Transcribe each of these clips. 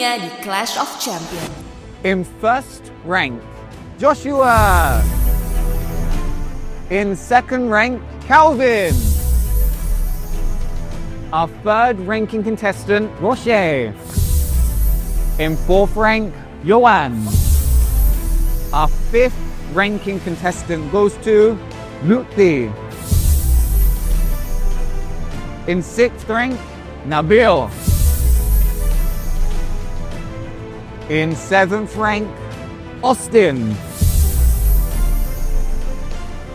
selanjutnya di Clash of Champions. In first rank, Joshua. In second rank, Calvin. Our third ranking contestant, Roche. In fourth rank, Yoan. Our fifth ranking contestant goes to Lutfi. In sixth rank, Nabil. In seventh rank, Austin.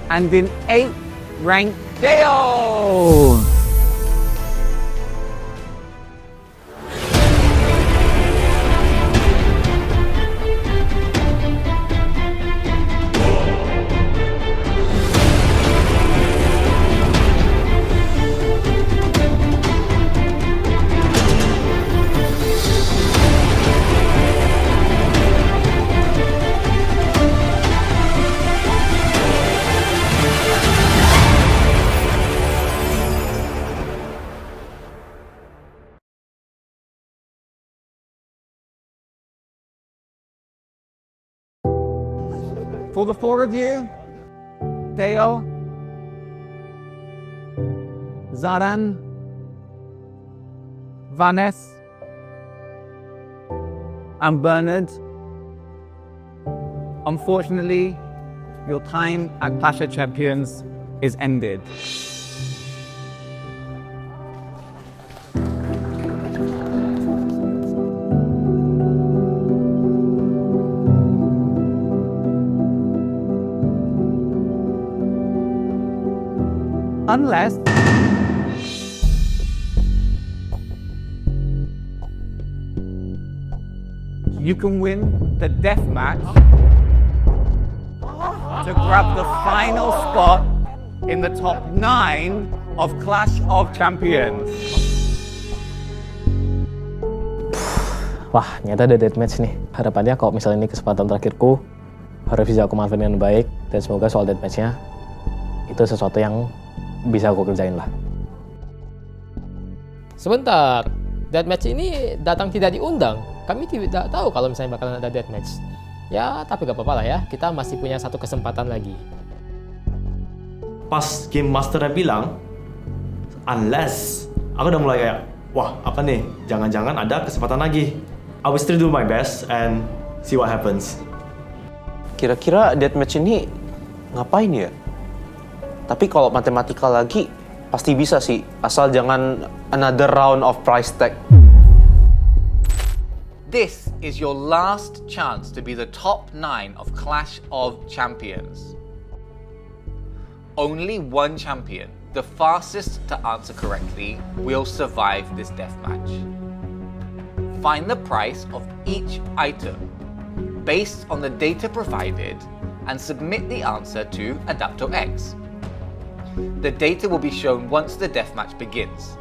And in eighth rank, Dale. For the four of you, Dale, Zaran, Vanessa, and Bernard, unfortunately, your time at Clash of Champions is ended. Unless you can win the death match to grab the final spot in the top 9 of Clash of Champions. Wah, nyata ada deathmatch nih. Harapannya kalau misalnya ini kesempatan terakhirku, harus bisa aku manfaatin dengan baik, dan semoga soal deathmatch-nya itu sesuatu yang bisa aku kerjain lah. Sebentar, deathmatch ini datang tidak diundang. Kami tidak tahu kalau misalnya bakalan ada deathmatch. Ya, tapi gak apa-apa lah ya, kita masih punya satu kesempatan lagi. Pas Game Masternya bilang, unless, aku udah mulai kayak, wah apa nih, jangan-jangan ada kesempatan lagi. I will still do my best and see what happens. Kira-kira deathmatch ini ngapain ya? Tapi kalau matematika lagi, pasti bisa sih. Asal jangan another round of price tag. This is your last chance to be the top 9 of Clash of Champions. Only one champion, the fastest to answer correctly, will survive this deathmatch. Find the price of each item based on the data provided and submit the answer to AdaptoX. The data will be shown once the deathmatch begins.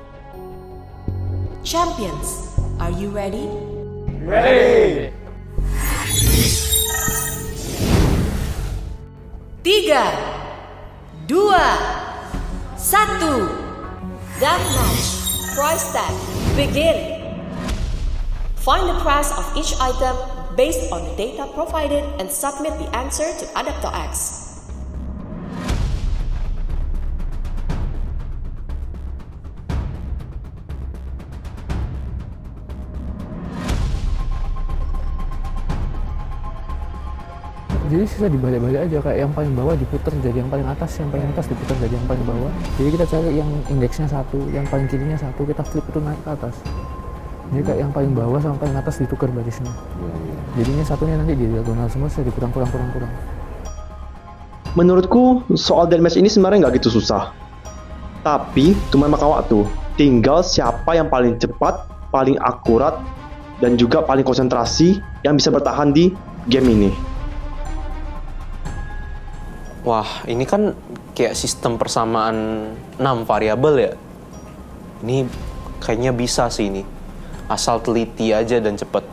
Champions, are you ready? Ready! 3, 2, 1. Deathmatch. Price tag. Begin. Find the price of each item based on the data provided and submit the answer to AdaptoX. Jadi sisa dibalik-balik aja, kayak yang paling bawah diputar jadi yang paling atas diputar jadi yang paling bawah. Jadi kita cari yang indeksnya 1, yang paling kirinya 1, kita flip itu naik ke atas. Jadi kayak yang paling bawah sama paling atas ditukar barisnya. Jadinya satunya nanti di diagonal semua, saya dikurang. Menurutku soal deathmatch ini sebenarnya nggak gitu susah. Tapi cuma makan waktu. Tinggal siapa yang paling cepat, paling akurat, dan juga paling konsentrasi yang bisa bertahan di game ini. Wah, ini kan kayak sistem persamaan 6 variabel ya. Ini kayaknya bisa sih ini. Asal teliti aja dan cepet.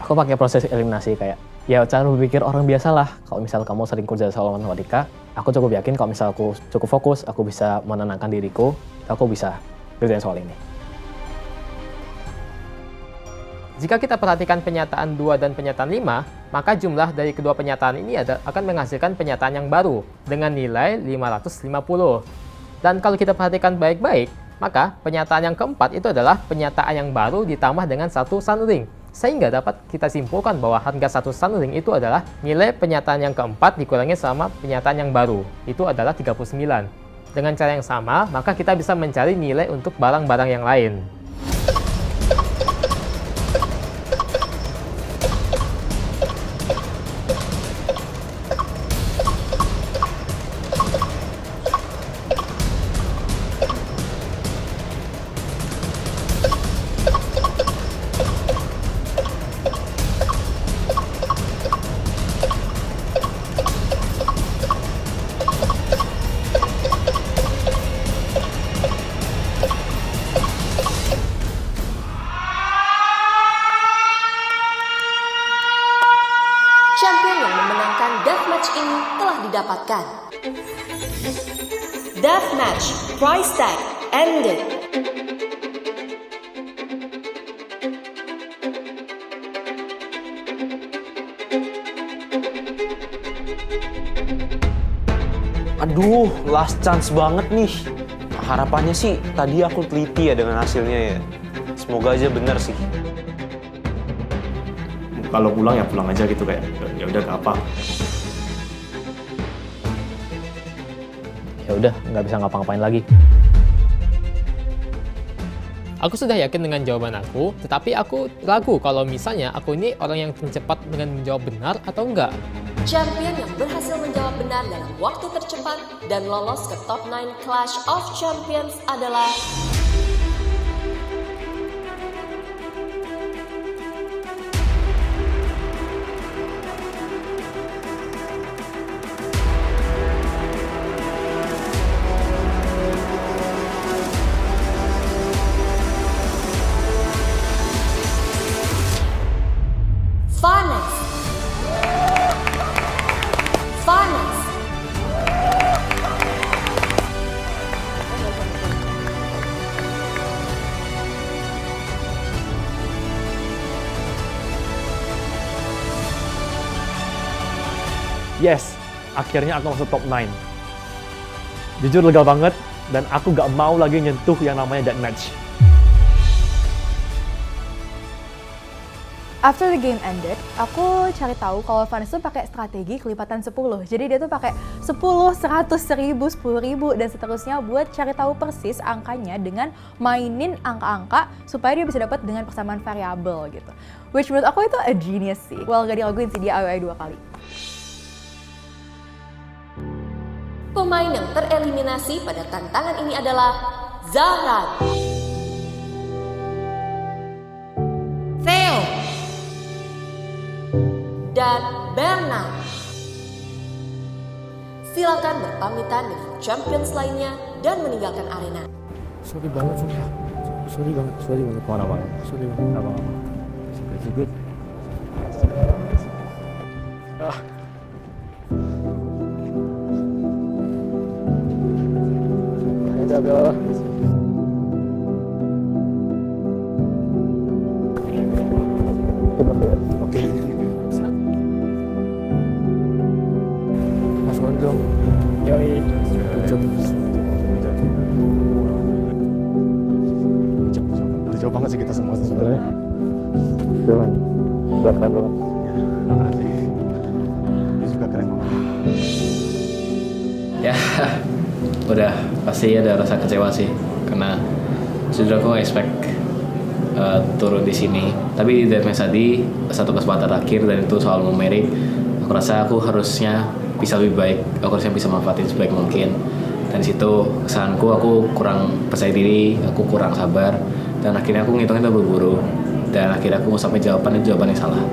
Aku pakai proses eliminasi kayak, ya cara berpikir orang biasa lah. Kalau misal kamu sering kerja soal matematika, aku cukup yakin kalau misal aku cukup fokus, aku bisa menenangkan diriku, aku bisa kerjain soal ini. Jika kita perhatikan penyataan 2 dan penyataan 5, maka jumlah dari kedua penyataan ini akan menghasilkan penyataan yang baru dengan nilai 550. Dan kalau kita perhatikan baik-baik, maka penyataan yang keempat itu adalah penyataan yang baru ditambah dengan 1 sunring. Sehingga dapat kita simpulkan bahwa harga 1 sunring itu adalah nilai penyataan yang keempat dikurangi sama penyataan yang baru. Itu adalah 39. Dengan cara yang sama, maka kita bisa mencari nilai untuk barang-barang yang lain. Champion yang memenangkan deathmatch ini telah didapatkan. Deathmatch prize tag ended. Aduh, last chance banget nih. Harapannya sih tadi aku teliti ya dengan hasilnya ya. Semoga aja bener sih. Kalau pulang ya pulang aja gitu, kayak ya udah gak apa. Ya udah, nggak bisa ngapa-ngapain lagi. Aku sudah yakin dengan jawaban aku, tetapi aku ragu kalau misalnya aku ini orang yang tercepat dengan menjawab benar atau enggak. Champion yang berhasil menjawab benar dalam waktu tercepat dan lolos ke top 9 Clash of Champions adalah Vanes. Yes, akhirnya aku masuk top 9. Jujur lega banget, dan aku gak mau lagi nyentuh yang namanya deathmatch. After the game ended, aku cari tahu kalau Vanes tuh pakai strategi kelipatan 10. Jadi dia tuh pakai 10, 100, 1000, 10.000 dan seterusnya buat cari tahu persis angkanya dengan mainin angka-angka supaya dia bisa dapat dengan persamaan variabel gitu. Which menurut aku itu a genius sih. Well, gak diraguin sih dia AOE 2 kali. Pemain yang tereliminasi pada tantangan ini adalah Zahran, Theo, dan Bernard. Silakan berpamitan dengan champions lainnya dan meninggalkan arena. Sorry banget, sumpah. Sorry banget. Mana bang? Sorry banget. Apa-apa. Good. Bella. Oke. Mas Gondong. Yoi. Jauh banget sih kita semua sebenarnya. Keren. Udah keren banget. Ini juga keren banget. Ya, udah pasti ada rasa kecewa sih, karena sudah aku expect turun di sini. Tapi di deathmatch tadi satu kesempatan terakhir dan itu soal numerik, aku rasa aku harusnya bisa lebih baik, aku harusnya bisa manfaatin sebaik mungkin. Dan di situ kesalahanku, aku kurang percaya diri, aku kurang sabar, dan akhirnya aku ngitungnya buru-buru, dan akhirnya aku sampai jawaban yang salah.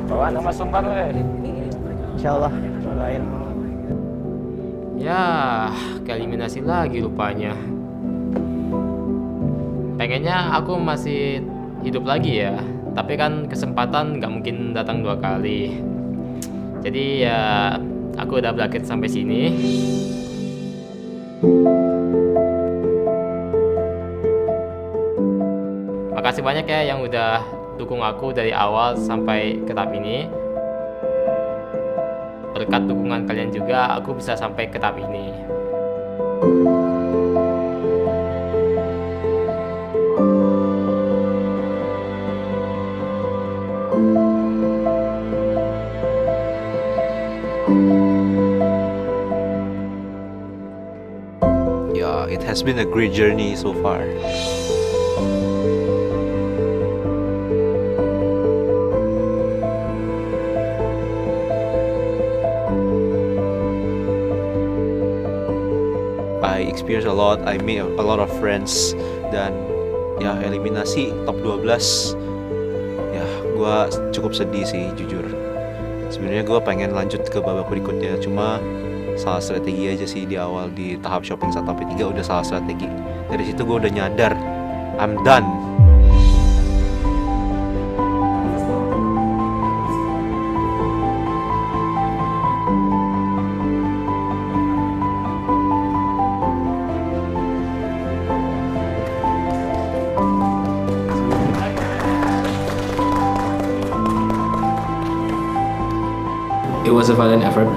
Bawa nama sumber Insyaallah doain. Ya, keeliminasi lagi rupanya. Pengennya aku masih hidup lagi ya, tapi kan kesempatan nggak mungkin datang 2 kali. Jadi ya, aku udah berakhir sampai sini. Makasih banyak ya yang udah dukung aku dari awal sampai ke tahap ini. Berkat dukungan kalian juga, aku bisa sampai ke tahap ini. Yeah, it has been a great journey so far. I experienced a lot, I made a lot of friends, dan ya eliminasi top 12. Ya, gue cukup sedih sih jujur. Sebenarnya gue pengen lanjut ke babak berikutnya, cuma salah strategi aja sih di awal di tahap shopping 1-3 udah salah strategi. Dari situ gue udah nyadar, I'm done. It was a valiant effort.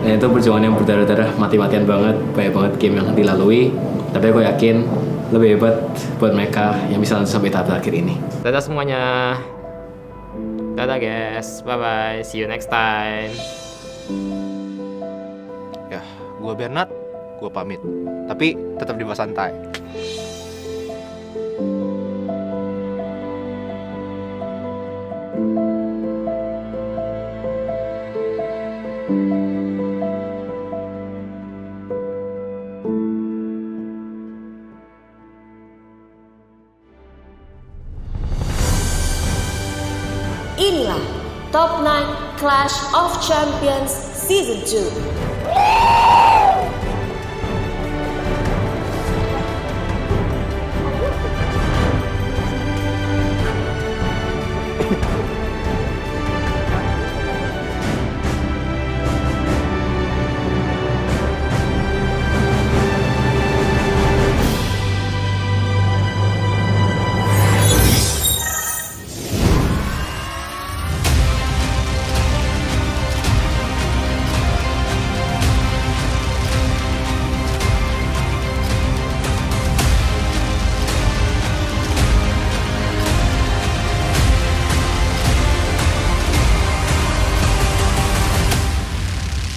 Dan itu perjuangan yang berdarah-darah, mati-matian banget, banyak banget game yang dilalui. Tapi aku yakin lebih hebat buat mereka yang bisa lanjut sampai tahap terakhir ini. Dadah semuanya. Dadah guys, bye-bye, see you next time. Ya, gue Bernard, gue pamit. Tapi tetap di bawah santai. Inilah Top 9 Clash of Champions Season 2.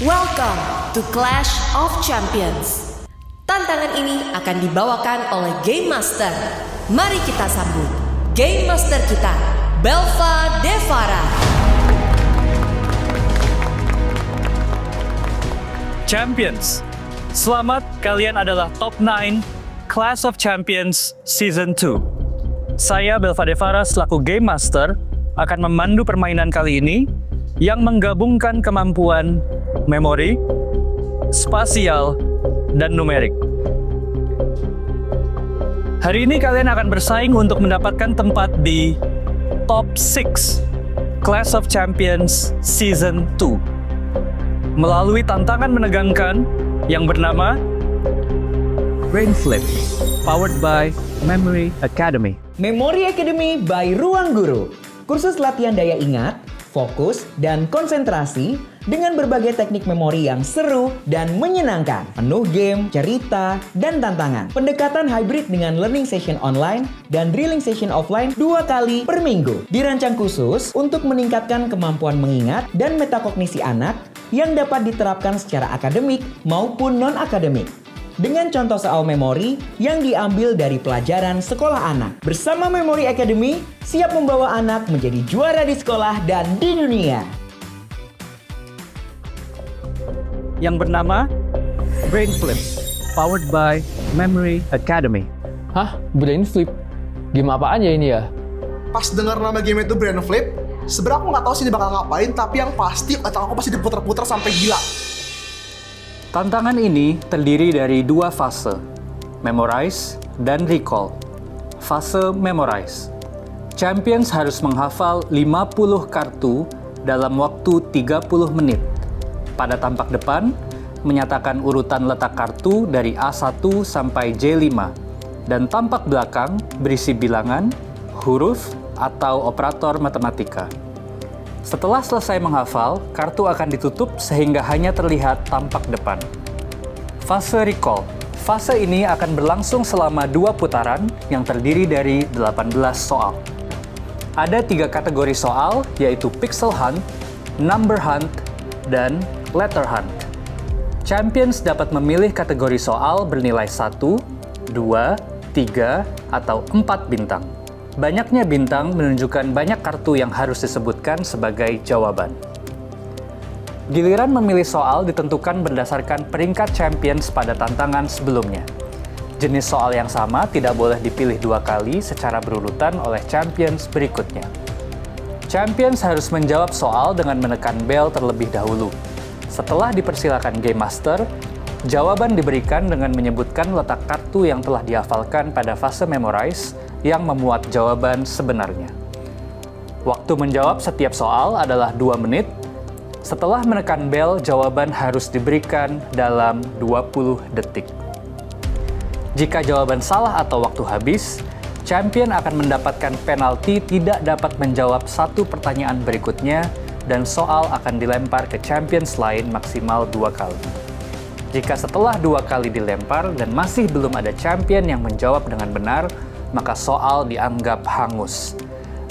Welcome to Clash of Champions. Tantangan ini akan dibawakan oleh Game Master. Mari kita sambut Game Master kita, Belva Devara. Champions, selamat, kalian adalah Top 9 Clash of Champions Season 2. Saya Belva Devara selaku Game Master akan memandu permainan kali ini yang menggabungkan kemampuan memori, spasial, dan numerik. Hari ini kalian akan bersaing untuk mendapatkan tempat di Top 6 Clash of Champions Season 2 melalui tantangan menegangkan yang bernama Brain Flip, powered by Memory Academy. Memory Academy by Ruang Guru. Kursus latihan daya ingat, fokus, dan konsentrasi dengan berbagai teknik memori yang seru dan menyenangkan. Penuh game, cerita, dan tantangan. Pendekatan hybrid dengan learning session online dan drilling session offline 2 kali per minggu. Dirancang khusus untuk meningkatkan kemampuan mengingat dan metakognisi anak yang dapat diterapkan secara akademik maupun non-akademik. Dengan contoh soal memori yang diambil dari pelajaran sekolah anak. Bersama Memory Academy, siap membawa anak menjadi juara di sekolah dan di dunia. Yang bernama Brain Flip, powered by Memory Academy. Hah? Brain Flip? Game apaan ya ini ya? Pas dengar nama game itu Brain Flip, sebenarnya aku nggak tahu sih dia bakal ngapain, tapi yang pasti otak aku pasti diputar-putar sampai gila. Tantangan ini terdiri dari 2 fase, memorize dan recall. Fase memorize. Champions harus menghafal 50 kartu dalam waktu 30 menit. Pada tampak depan, menyatakan urutan letak kartu dari A1 sampai J5, dan tampak belakang berisi bilangan, huruf, atau operator matematika. Setelah selesai menghafal, kartu akan ditutup sehingga hanya terlihat tampak depan. Fase recall. Fase ini akan berlangsung selama 2 putaran yang terdiri dari 18 soal. Ada 3 kategori soal, yaitu pixel hunt, number hunt, dan letter hunt. Champions dapat memilih kategori soal bernilai 1, 2, 3, atau 4 bintang. Banyaknya bintang menunjukkan banyak kartu yang harus disebutkan sebagai jawaban. Giliran memilih soal ditentukan berdasarkan peringkat Champions pada tantangan sebelumnya. Jenis soal yang sama tidak boleh dipilih 2 kali secara berurutan oleh Champions berikutnya. Champions harus menjawab soal dengan menekan bel terlebih dahulu. Setelah dipersilakan Game Master, jawaban diberikan dengan menyebutkan letak kartu yang telah dihafalkan pada fase memorize yang memuat jawaban sebenarnya. Waktu menjawab setiap soal adalah 2 menit. Setelah menekan bel, jawaban harus diberikan dalam 20 detik. Jika jawaban salah atau waktu habis, champion akan mendapatkan penalti tidak dapat menjawab 1 pertanyaan berikutnya, dan soal akan dilempar ke champions lain maksimal 2 kali. Jika setelah 2 kali dilempar dan masih belum ada champion yang menjawab dengan benar, maka soal dianggap hangus.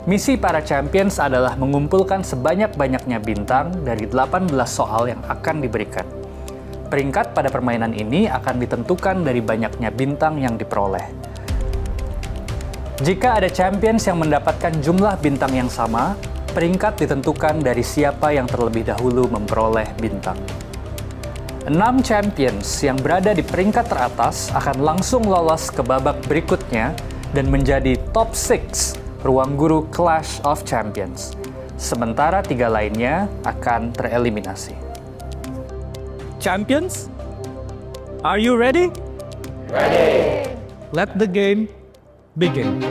Misi para champions adalah mengumpulkan sebanyak-banyaknya bintang dari 18 soal yang akan diberikan. Peringkat pada permainan ini akan ditentukan dari banyaknya bintang yang diperoleh. Jika ada champions yang mendapatkan jumlah bintang yang sama, peringkat ditentukan dari siapa yang terlebih dahulu memperoleh bintang. 6 champions yang berada di peringkat teratas akan langsung lolos ke babak berikutnya dan menjadi top 6 Ruang Guru Clash of Champions. Sementara 3 lainnya akan tereliminasi. Champions, are you ready? Ready! Let the game begin.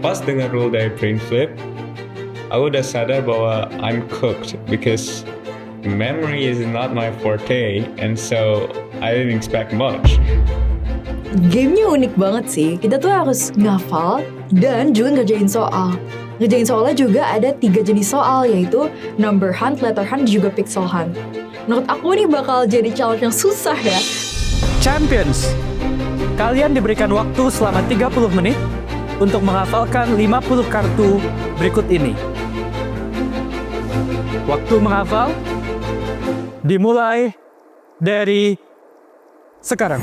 Pas dengar rule dari brain flip, aku udah sadar bahwa I'm cooked because memory is not my forte, and so I didn't expect much. Gamenya unik banget sih. Kita tuh harus ngafal dan juga ngerjain soal. Ngerjain soalnya juga ada 3 jenis soal, yaitu number hunt, letter hunt, dan juga pixel hunt. Menurut aku ini bakal jadi challenge yang susah ya. Champions, kalian diberikan waktu selama 30 menit untuk menghafalkan 50 kartu berikut ini. Waktu menghafal dimulai dari sekarang.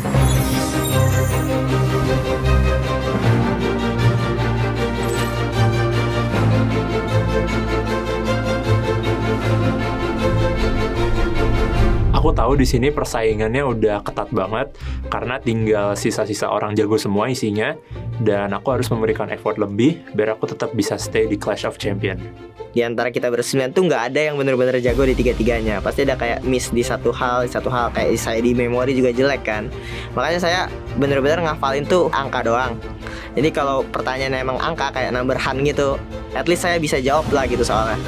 Aku tahu di sini persaingannya udah ketat banget karena tinggal sisa-sisa orang jago semua isinya, dan aku harus memberikan effort lebih biar aku tetap bisa stay di Clash of Champions. Di antara kita bersembilan tuh nggak ada yang bener-bener jago di 3-tiganya. Pasti ada kayak miss di satu hal kayak saya di memori juga jelek kan. Makanya saya bener-bener ngafalin tuh angka doang. Jadi kalau pertanyaannya emang angka kayak number hunt gitu, at least saya bisa jawab lah gitu soalnya.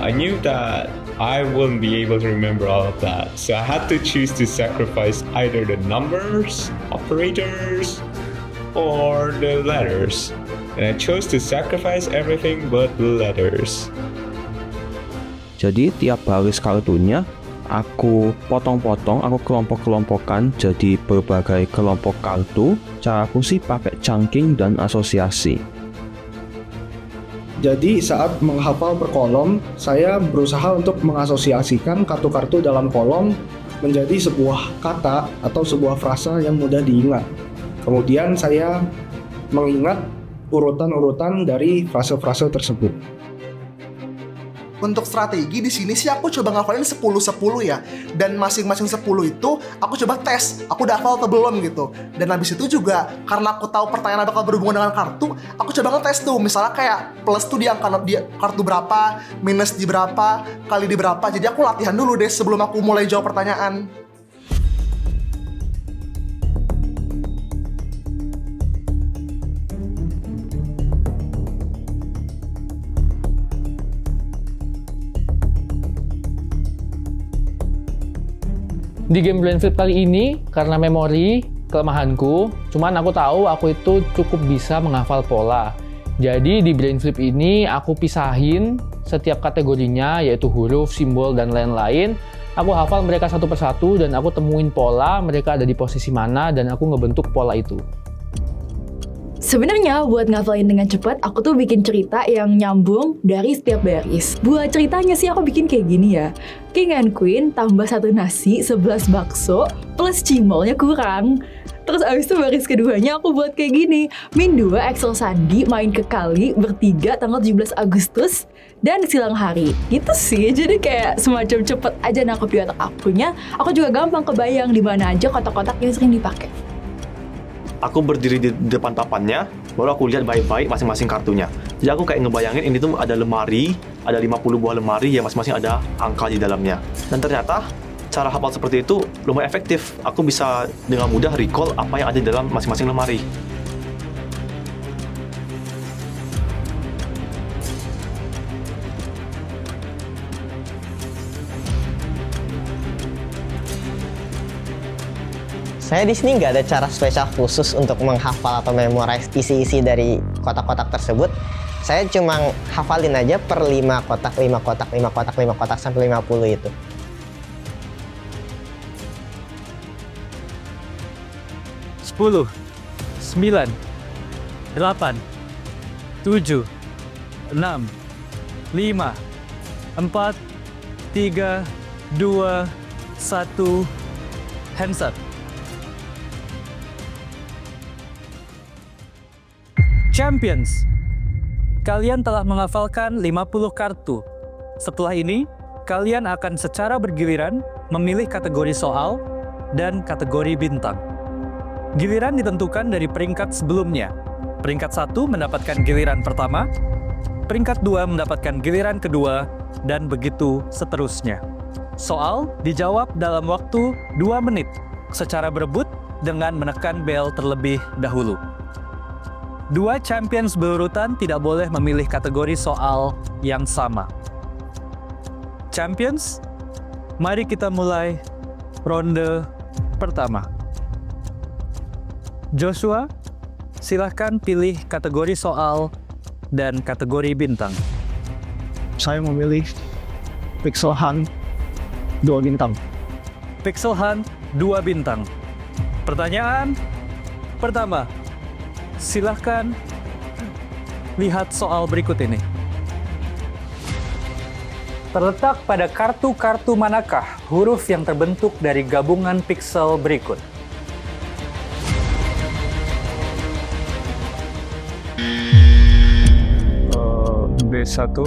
I knew that I wouldn't be able to remember all of that, so I had to choose to sacrifice either the numbers, operators, or the letters. And I chose to sacrifice everything but the letters. Jadi tiap baris kartunya aku potong-potong, aku kelompok-kelompokkan jadi berbagai kelompok kartu. Caraku sih pakai chunking dan asosiasi. Jadi saat menghafal per kolom, saya berusaha untuk mengasosiasikan kartu-kartu dalam kolom menjadi sebuah kata atau sebuah frasa yang mudah diingat. Kemudian saya mengingat urutan-urutan dari frase-frase tersebut. Untuk strategi di sini sih aku coba ngafalin 10-10 ya. Dan masing-masing 10 itu aku coba tes, aku udah hafal atau belum gitu. Dan habis itu juga karena aku tahu pertanyaan bakal berhubungan dengan kartu, aku coba ngetes tuh. Misalnya kayak plus tuh di kartu berapa, minus di berapa, kali di berapa. Jadi aku latihan dulu deh sebelum aku mulai jawab pertanyaan. Di game brain flip kali ini, karena memori kelemahanku, cuman aku tahu aku itu cukup bisa menghafal pola. Jadi di brain flip ini aku pisahin setiap kategorinya, yaitu huruf, simbol, dan lain-lain. Aku hafal mereka satu persatu dan aku temuin pola, mereka ada di posisi mana, dan aku ngebentuk pola itu. Sebenarnya buat ngafalin dengan cepat, aku tuh bikin cerita yang nyambung dari setiap baris. Buat ceritanya sih aku bikin kayak gini ya. King and Queen tambah 1 nasi, 11 bakso, plus cimolnya kurang. Terus abis itu baris keduanya aku buat kayak gini. Min 2 Excel Sandi main ke kali bertiga tanggal 17 Agustus dan silang hari. Gitu sih, jadi kayak semacam cepet aja nangkep di otak akunya. Aku juga gampang kebayang di mana aja kotak-kotak yang sering dipakai. Aku berdiri di depan papannya, baru aku lihat baik-baik masing-masing kartunya. Jadi aku kayak ngebayangin ini tuh ada lemari, ada 50 buah lemari yang masing-masing ada angka di dalamnya. Dan ternyata cara hafal seperti itu lumayan efektif. Aku bisa dengan mudah recall apa yang ada di dalam masing-masing lemari. Saya di sini nggak ada cara spesial khusus untuk menghafal atau memorize isi-isi dari kotak-kotak tersebut. Saya cuma hafalin aja per 5 kotak, 5 kotak, 5 kotak, 5 kotak sampai 50 itu. Sepuluh, 9, 8, 7, 6, 5, 4, 3, 2, 1, hands up. Champions, kalian telah menghafalkan 50 kartu. Setelah ini, kalian akan secara bergiliran memilih kategori soal dan kategori bintang. Giliran ditentukan dari peringkat sebelumnya. Peringkat 1 mendapatkan giliran pertama, peringkat 2 mendapatkan giliran kedua, dan begitu seterusnya. Soal dijawab dalam waktu 2 menit secara berebut dengan menekan bel terlebih dahulu. 2 champions berurutan tidak boleh memilih kategori soal yang sama. Champions, mari kita mulai ronde pertama. Joshua, silahkan pilih kategori soal dan kategori bintang. Saya memilih Pixel Hunt 2 bintang. Pixel Hunt 2 bintang. Pertanyaan pertama. Silahkan lihat soal berikut ini. Terletak pada kartu-kartu manakah huruf yang terbentuk dari gabungan piksel berikut? B1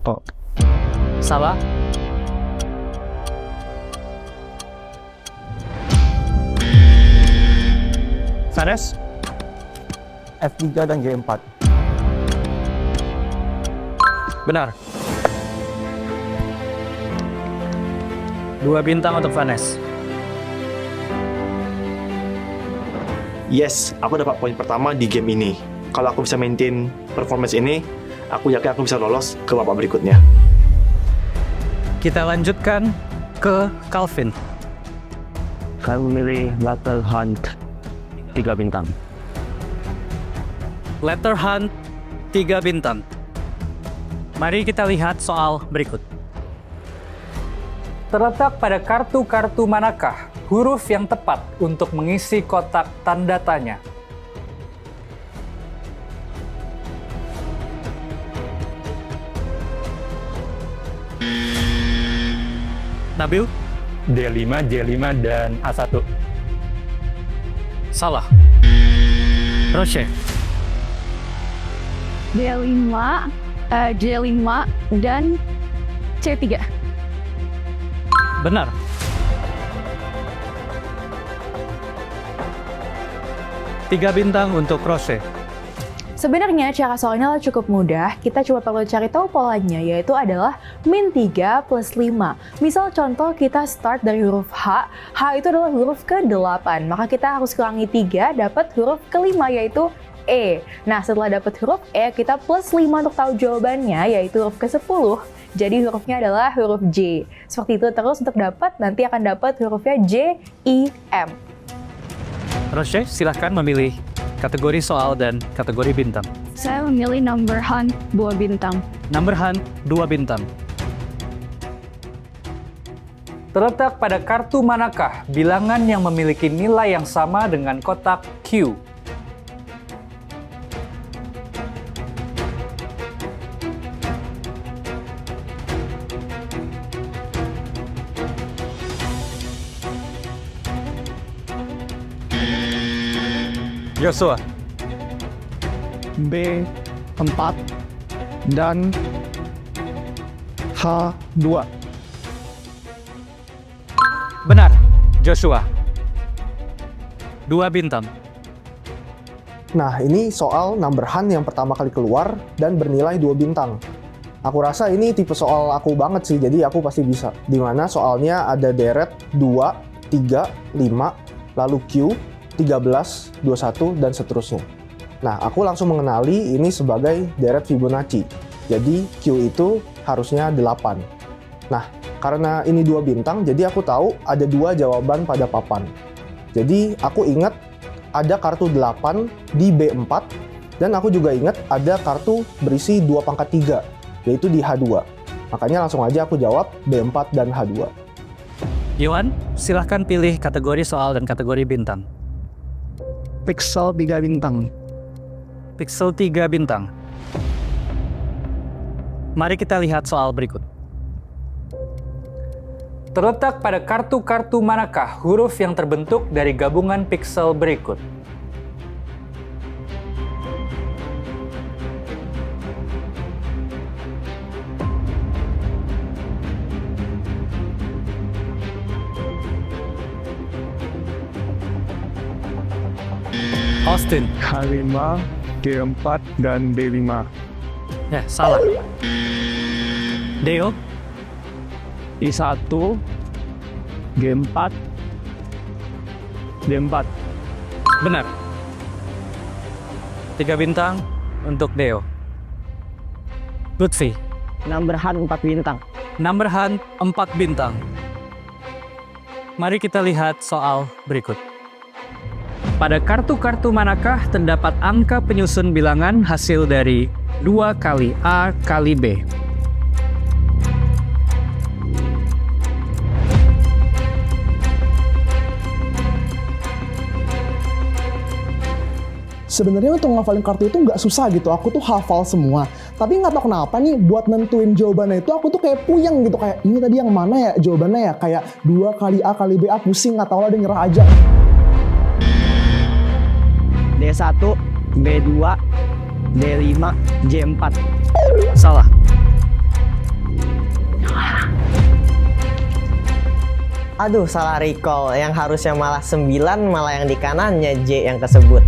O. Salah. Sanes, F3 dan G4. Benar. 2 bintang untuk Vanes. Yes, aku dapat poin pertama di game ini. Kalau aku bisa maintain performance ini, aku yakin aku bisa lolos ke babak berikutnya. Kita lanjutkan ke Calvin. Saya memilih Letter Hunt 3 bintang. Letter Hunt 3 bintang. Mari kita lihat soal berikut. Terletak pada kartu-kartu manakah huruf yang tepat untuk mengisi kotak tanda tanya? Nabil? D5, J5, dan A1. Salah. Roche? D5, J5, dan C3. Benar. Tiga bintang untuk Rose. Sebenarnya cara soalnya cukup mudah, kita cuma perlu cari tahu polanya, yaitu adalah min 3 plus 5. Misal contoh kita start dari huruf H, H itu adalah huruf ke-8, maka kita harus kurangi 3, dapat huruf ke-5 yaitu E. Nah setelah dapat huruf E, kita plus 5 untuk tahu jawabannya, yaitu huruf ke-10. Jadi hurufnya adalah huruf J. Seperti itu terus untuk dapat, nanti akan dapat hurufnya J, I, M. Rose, silahkan memilih kategori soal dan kategori bintang. Saya memilih number hunt 2 bintang. Number hunt 2 bintang. Terletak pada kartu manakah bilangan yang memiliki nilai yang sama dengan kotak Q? Joshua. B4 dan H2. Benar, Joshua. 2 bintang. Nah, ini soal number hunt yang pertama kali keluar dan bernilai 2 bintang. Aku rasa ini tipe soal aku banget sih, jadi aku pasti bisa. Dimana soalnya ada deret 2, 3, 5, lalu Q, 13, 21, dan seterusnya. Nah, aku langsung mengenali ini sebagai deret Fibonacci. Jadi, Q itu harusnya 8. Nah, karena ini 2 bintang, jadi aku tahu ada 2 jawaban pada papan. Jadi, aku ingat ada kartu 8 di B4, dan aku juga ingat ada kartu berisi 2 pangkat 3, yaitu di H2. Makanya langsung aja aku jawab B4 dan H2. Yohan, silahkan pilih kategori soal dan kategori bintang. Pixel 3 bintang. Pixel 3 bintang. Mari kita lihat soal berikut. Terletak pada kartu-kartu manakah huruf yang terbentuk dari gabungan pixel berikut? Austin. H5, G4, dan B5. Ya, salah. Deo. I1, G4, D4. Benar. 3 bintang untuk Deo. Lutfi. Number hunt 4 bintang. Number hunt 4 bintang. Mari kita lihat soal berikut. Pada kartu-kartu manakah terdapat angka penyusun bilangan hasil dari 2 kali A kali B? Sebenarnya untuk ngafalin kartu itu nggak susah gitu, aku tuh hafal semua. Tapi nggak tahu kenapa nih, buat nentuin jawabannya itu aku tuh kayak puyeng gitu. Kayak ini tadi yang mana ya jawabannya ya? Kayak 2 kali A kali B, pusing, nggak tahu lah, dia nyerah aja. D1, B2, D5, J4. Salah. Aduh, salah recall. Yang harusnya malah 9, malah yang di kanannya J yang kesebut.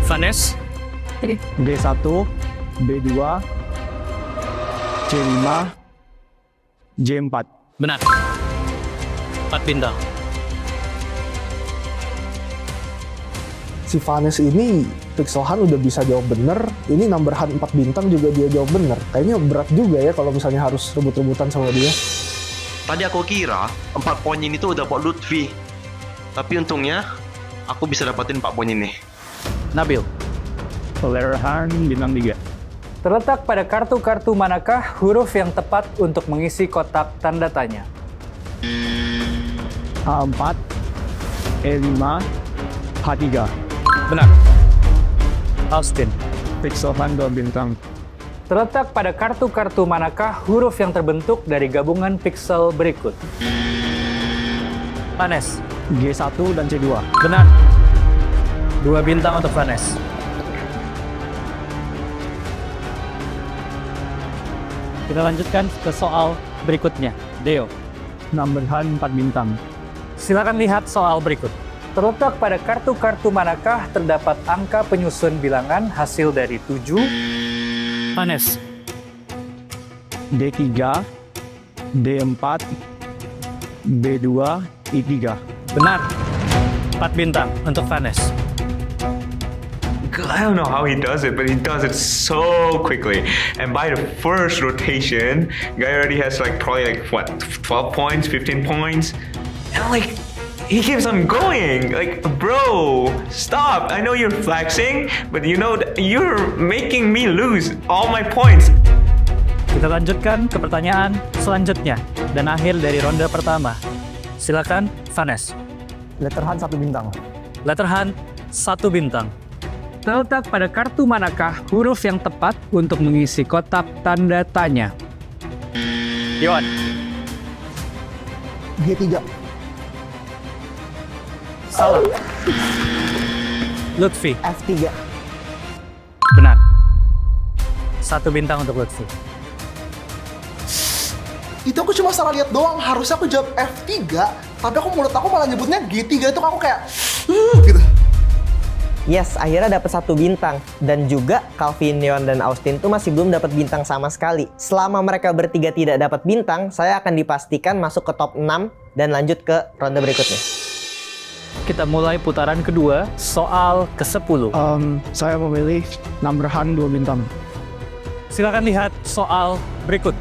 Vanes. B1, B2, C5, J4. Benar. 4 bintang. Si Vanes ini Pixel Hunt udah bisa jawab bener, ini number hunt 4 bintang juga dia jawab bener. Kayaknya berat juga ya kalau misalnya harus rebut-rebutan sama dia. Tadi aku kira 4 poin ini tuh udah buat Lutfi. Tapi untungnya aku bisa dapetin 4 poin ini. Nabil. Player Hunt bintang 3. Terletak pada kartu-kartu manakah huruf yang tepat untuk mengisi kotak tanda tanya? H4, E5, H3. Benar. Austin. Pixel Hunt 2 bintang. Terletak pada kartu-kartu manakah huruf yang terbentuk dari gabungan pixel berikut? Vanes. G1 dan C2. Benar. 2 bintang untuk Vanes. Kita lanjutkan ke soal berikutnya. Deo. Numberhan 4 bintang. Silakan lihat soal berikut. Terletak pada kartu-kartu manakah terdapat angka penyusun bilangan hasil dari 7? Vanes. D3, D4, B2, I3. Benar. 4 bintang untuk Vanes. I don't know how he does it, but he does it so quickly. And by the first rotation, guy already has like probably like what, 12 points, 15 points, and like he keeps on going. Like, bro, stop! I know you're flexing, but you know you're making me lose all my points. Kita lanjutkan ke pertanyaan selanjutnya dan akhir dari ronde pertama. Silakan, Vanes. Letterhan 1 bintang. Letterhan 1 bintang. Terletak pada kartu manakah huruf yang tepat untuk mengisi kotak tanda tanya? Iwan. G3. Salah. Lutfi. F3. Benar. 1 bintang untuk Lutfi. Itu aku cuma salah lihat doang, harusnya aku jawab F3, tapi mulut aku malah nyebutnya G3, itu aku kayak gitu. Yes, akhirnya dapat 1 bintang. Dan juga Calvin, Neon, dan Austin tuh masih belum dapat bintang sama sekali. Selama mereka bertiga tidak dapat bintang, saya akan dipastikan masuk ke top 6 dan lanjut ke ronde berikutnya. Kita mulai putaran kedua, soal ke-10. Saya memilih Numberhan 2 bintang. Silakan lihat soal berikut.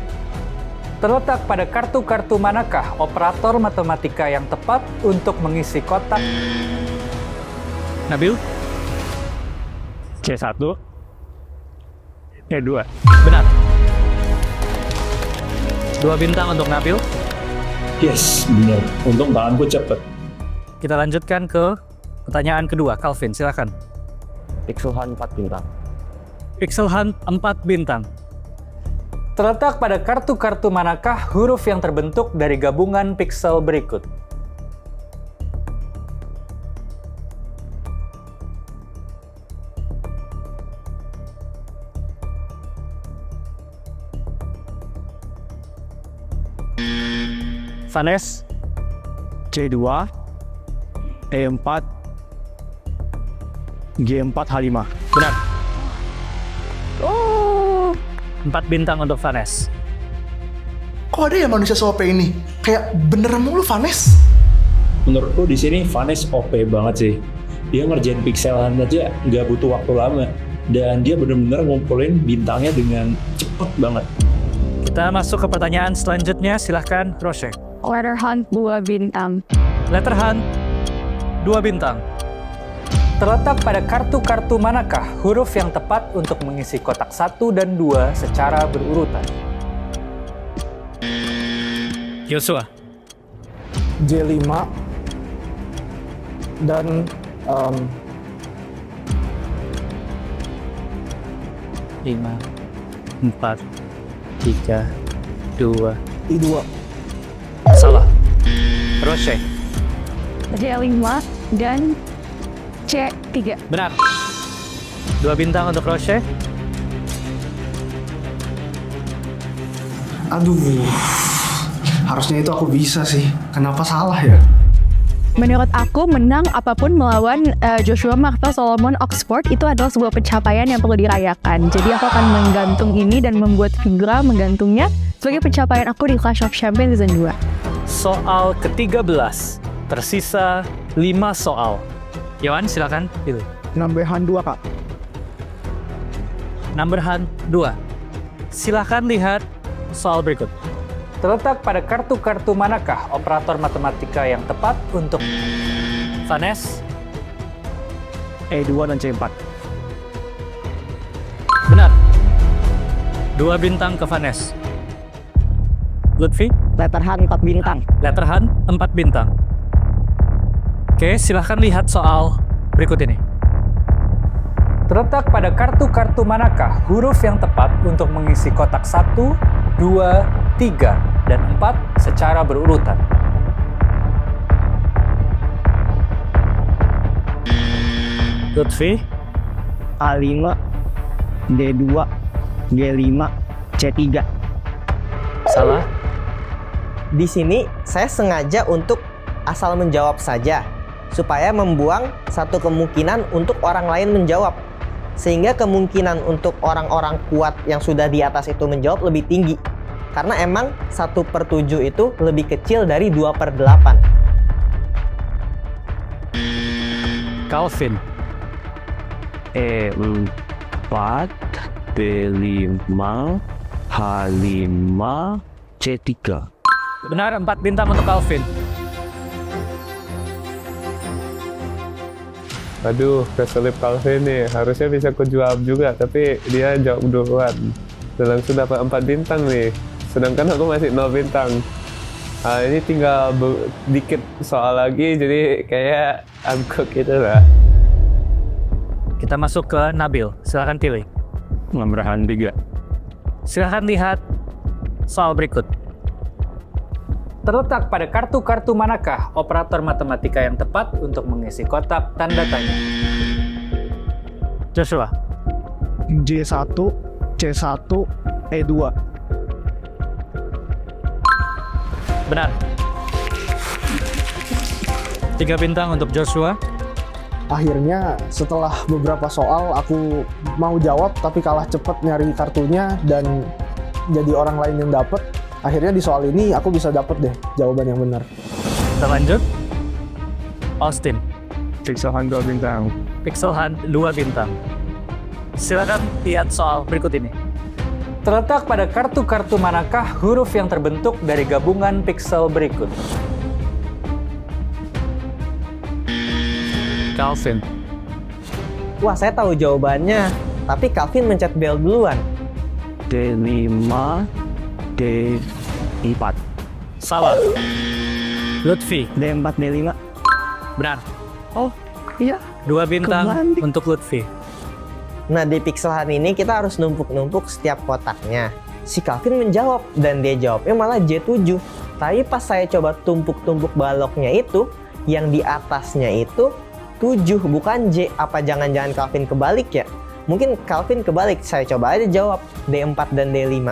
Terletak pada kartu-kartu manakah operator matematika yang tepat untuk mengisi kotak? Nabil? C1, E2. Benar. 2 bintang untuk Nabil. Yes, benar. Untung tanganku cepet. Kita lanjutkan ke pertanyaan kedua. Calvin, silakan. Pixelhan 4 bintang. Pixelhan 4 bintang. Terletak pada kartu-kartu manakah huruf yang terbentuk dari gabungan pixel berikut? Vanes. C2, E4, G4, H5. Benar. 4 bintang untuk Vanes. Kok ada ya manusia se-OP ini? Kayak beneran mulu Vanes. Menurutku di sini Vanes OP banget sih. Dia ngerjain pixelan aja nggak butuh waktu lama. Dan dia bener-bener ngumpulin bintangnya dengan cepet banget. Kita masuk ke pertanyaan selanjutnya. Silahkan, Roche. Letterhan 2 bintang. Letterhan 2 bintang. Terletak pada kartu-kartu manakah huruf yang tepat untuk mengisi kotak 1 dan 2 secara berurutan? Yosua. J5 dan 5, 4, 3, 2. I2. Salah. Roche. J5 dan C3. Benar. 2 bintang untuk Roche. Aduh, harusnya itu aku bisa sih. Kenapa salah ya? Menurut aku, menang apapun melawan Joshua Martel Solomon Oxford itu adalah sebuah pencapaian yang perlu dirayakan. Jadi aku akan menggantung ini dan membuat figura menggantungnya sebagai pencapaian aku di Clash of Champions Season 2. Soal ke-13. Tersisa 5 soal. Yohan, silakan pilih. Numberhan 2, Kak. Numberhan 2. Silakan lihat soal berikut. Terletak pada kartu-kartu manakah operator matematika yang tepat untuk Vanes? E2 dan C4. Benar. 2 bintang ke Vanes. Lutfi? Letterhan 4 bintang. Letterhan 4 bintang. Oke, silahkan lihat soal berikut ini. Terletak pada kartu-kartu manakah huruf yang tepat untuk mengisi kotak 1, 2, 3, dan 4 secara berurutan? Lutfi? A5, D2, G5, C3. Salah. Di sini saya sengaja untuk asal menjawab saja, supaya membuang satu kemungkinan untuk orang lain menjawab. Sehingga kemungkinan untuk orang-orang kuat yang sudah di atas itu menjawab lebih tinggi. Karena emang 1/7 itu lebih kecil dari 2/8. Calvin. E4, B5, H5, C3. Benar, 4 bintang untuk Calvin. Aduh, keselip Calvin nih. Harusnya bisa ku jawab juga, tapi dia jawab duluan. Dan langsung dapat 4 bintang nih. Sedangkan aku masih 0 bintang. Ini tinggal dikit soal lagi, jadi kayak angkut gitu lah. Kita masuk ke Nabil. Silahkan pilih. Nomor hand 3. Silahkan lihat soal berikut. Terletak pada kartu-kartu manakah operator matematika yang tepat untuk mengisi kotak tanda tanya? Joshua. J1, C1, E2. Benar. 3 bintang untuk Joshua. Akhirnya setelah beberapa soal aku mau jawab tapi kalah cepet nyari kartunya dan jadi orang lain yang dapet. Akhirnya di soal ini aku bisa dapet deh jawaban yang benar. Kita lanjut. Austin. Pixel Hunt 2 bintang. Pixel Hunt 2 bintang. Silakan lihat soal berikut ini. Terletak pada kartu-kartu manakah huruf yang terbentuk dari gabungan pixel berikut? Calvin. Wah, saya tahu jawabannya. Tapi Calvin mencet bel duluan. D5, D4. Salah. Lutfi. D4, D5. Benar. Oh, iya. 2 bintang untuk Lutfi. Nah, di Pixel Hunt ini kita harus numpuk-numpuk setiap kotaknya. Si Calvin menjawab, dan dia jawabnya malah J7. Tapi pas saya coba tumpuk-tumpuk baloknya itu, yang di atasnya itu 7, bukan J. Apa jangan-jangan Calvin kebalik ya? Mungkin Calvin kebalik, saya coba aja jawab D4 dan D5.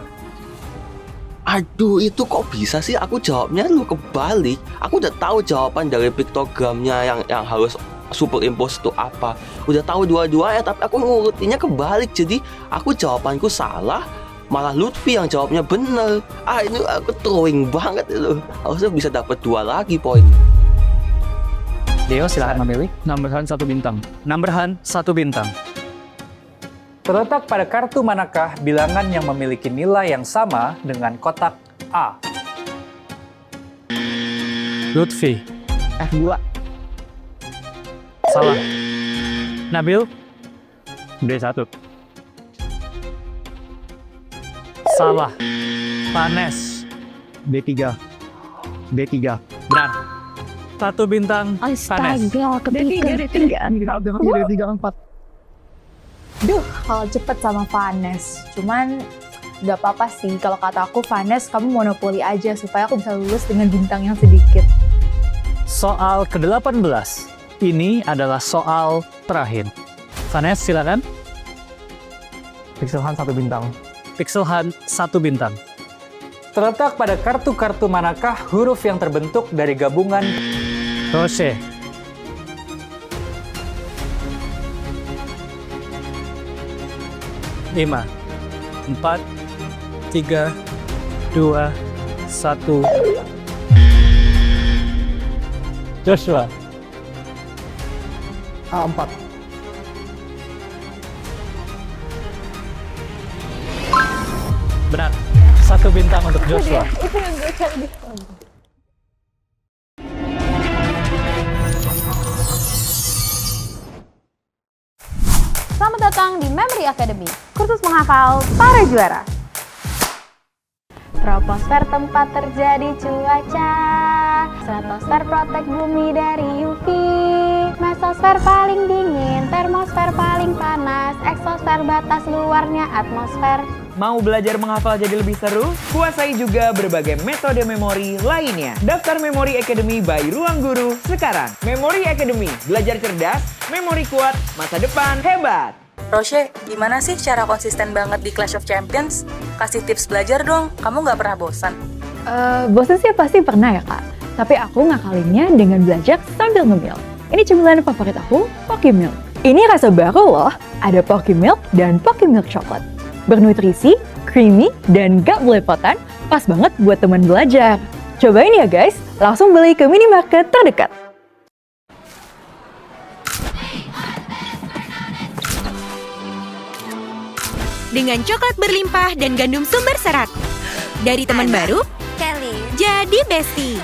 Aduh, itu kok bisa sih aku jawabnya lu kebalik? Aku udah tahu jawaban dari piktogramnya yang harus superimpose itu apa. Udah tahu dua-duanya, tapi aku ngurutinnya kebalik. Jadi aku jawabanku salah, malah Lutfi yang jawabnya bener. Ini aku throwing banget itu. Harusnya bisa dapat 2 lagi poin. Deo, silakan memilih. Number hand 1 bintang. Number hand 1 bintang. Terletak pada kartu manakah bilangan yang memiliki nilai yang sama dengan kotak A? Lutfi. F2. Salah. Nabil. D1. Salah. Vanes. D3. D3. Benar. 1 bintang. Vanes. D3 4. Duh, kalau cepet sama Vanes. Cuman gak apa-apa sih. Kalau kata aku, Vanes, kamu monopoli aja supaya aku bisa lulus dengan bintang yang sedikit. Soal ke-18. Ini adalah soal terakhir. Vanes, silakan. Pixel Hunt 1 bintang. Pixel Hunt 1 bintang. Terletak pada kartu-kartu manakah huruf yang terbentuk dari gabungan Rose? Lima, 4, 3, 2, 1. Joshua. A4. Benar. 1 bintang untuk Joshua. Itu yang gue cari. Selamat datang di Memory Academy, kursus menghafal para juara. Troposfer tempat terjadi cuaca, stratosfer protek bumi dari UV, mesosfer paling dingin, termosfer paling panas, eksosfer batas luarnya atmosfer. Mau belajar menghafal jadi lebih seru? Kuasai juga berbagai metode memori lainnya. Daftar Memory Academy by Ruang Guru sekarang. Memory Academy, belajar cerdas, memori kuat, masa depan hebat. Roche, gimana sih cara konsisten banget di Clash of Champions? Kasih tips belajar dong, kamu nggak pernah bosan. Bosan sih pasti pernah ya kak, tapi aku ngakalinnya dengan belajar sambil ngemil. Ini cemilan favorit aku, Pokimilk. Ini rasa baru loh, ada Pokimilk dan Pokimilk Coklat. Bernutrisi, creamy, dan gak belepotan, pas banget buat teman belajar. Cobain ya guys, langsung beli ke minimarket terdekat. Dengan coklat berlimpah dan gandum sumber serat. Dari teman baru, Kelly. jadi bestie.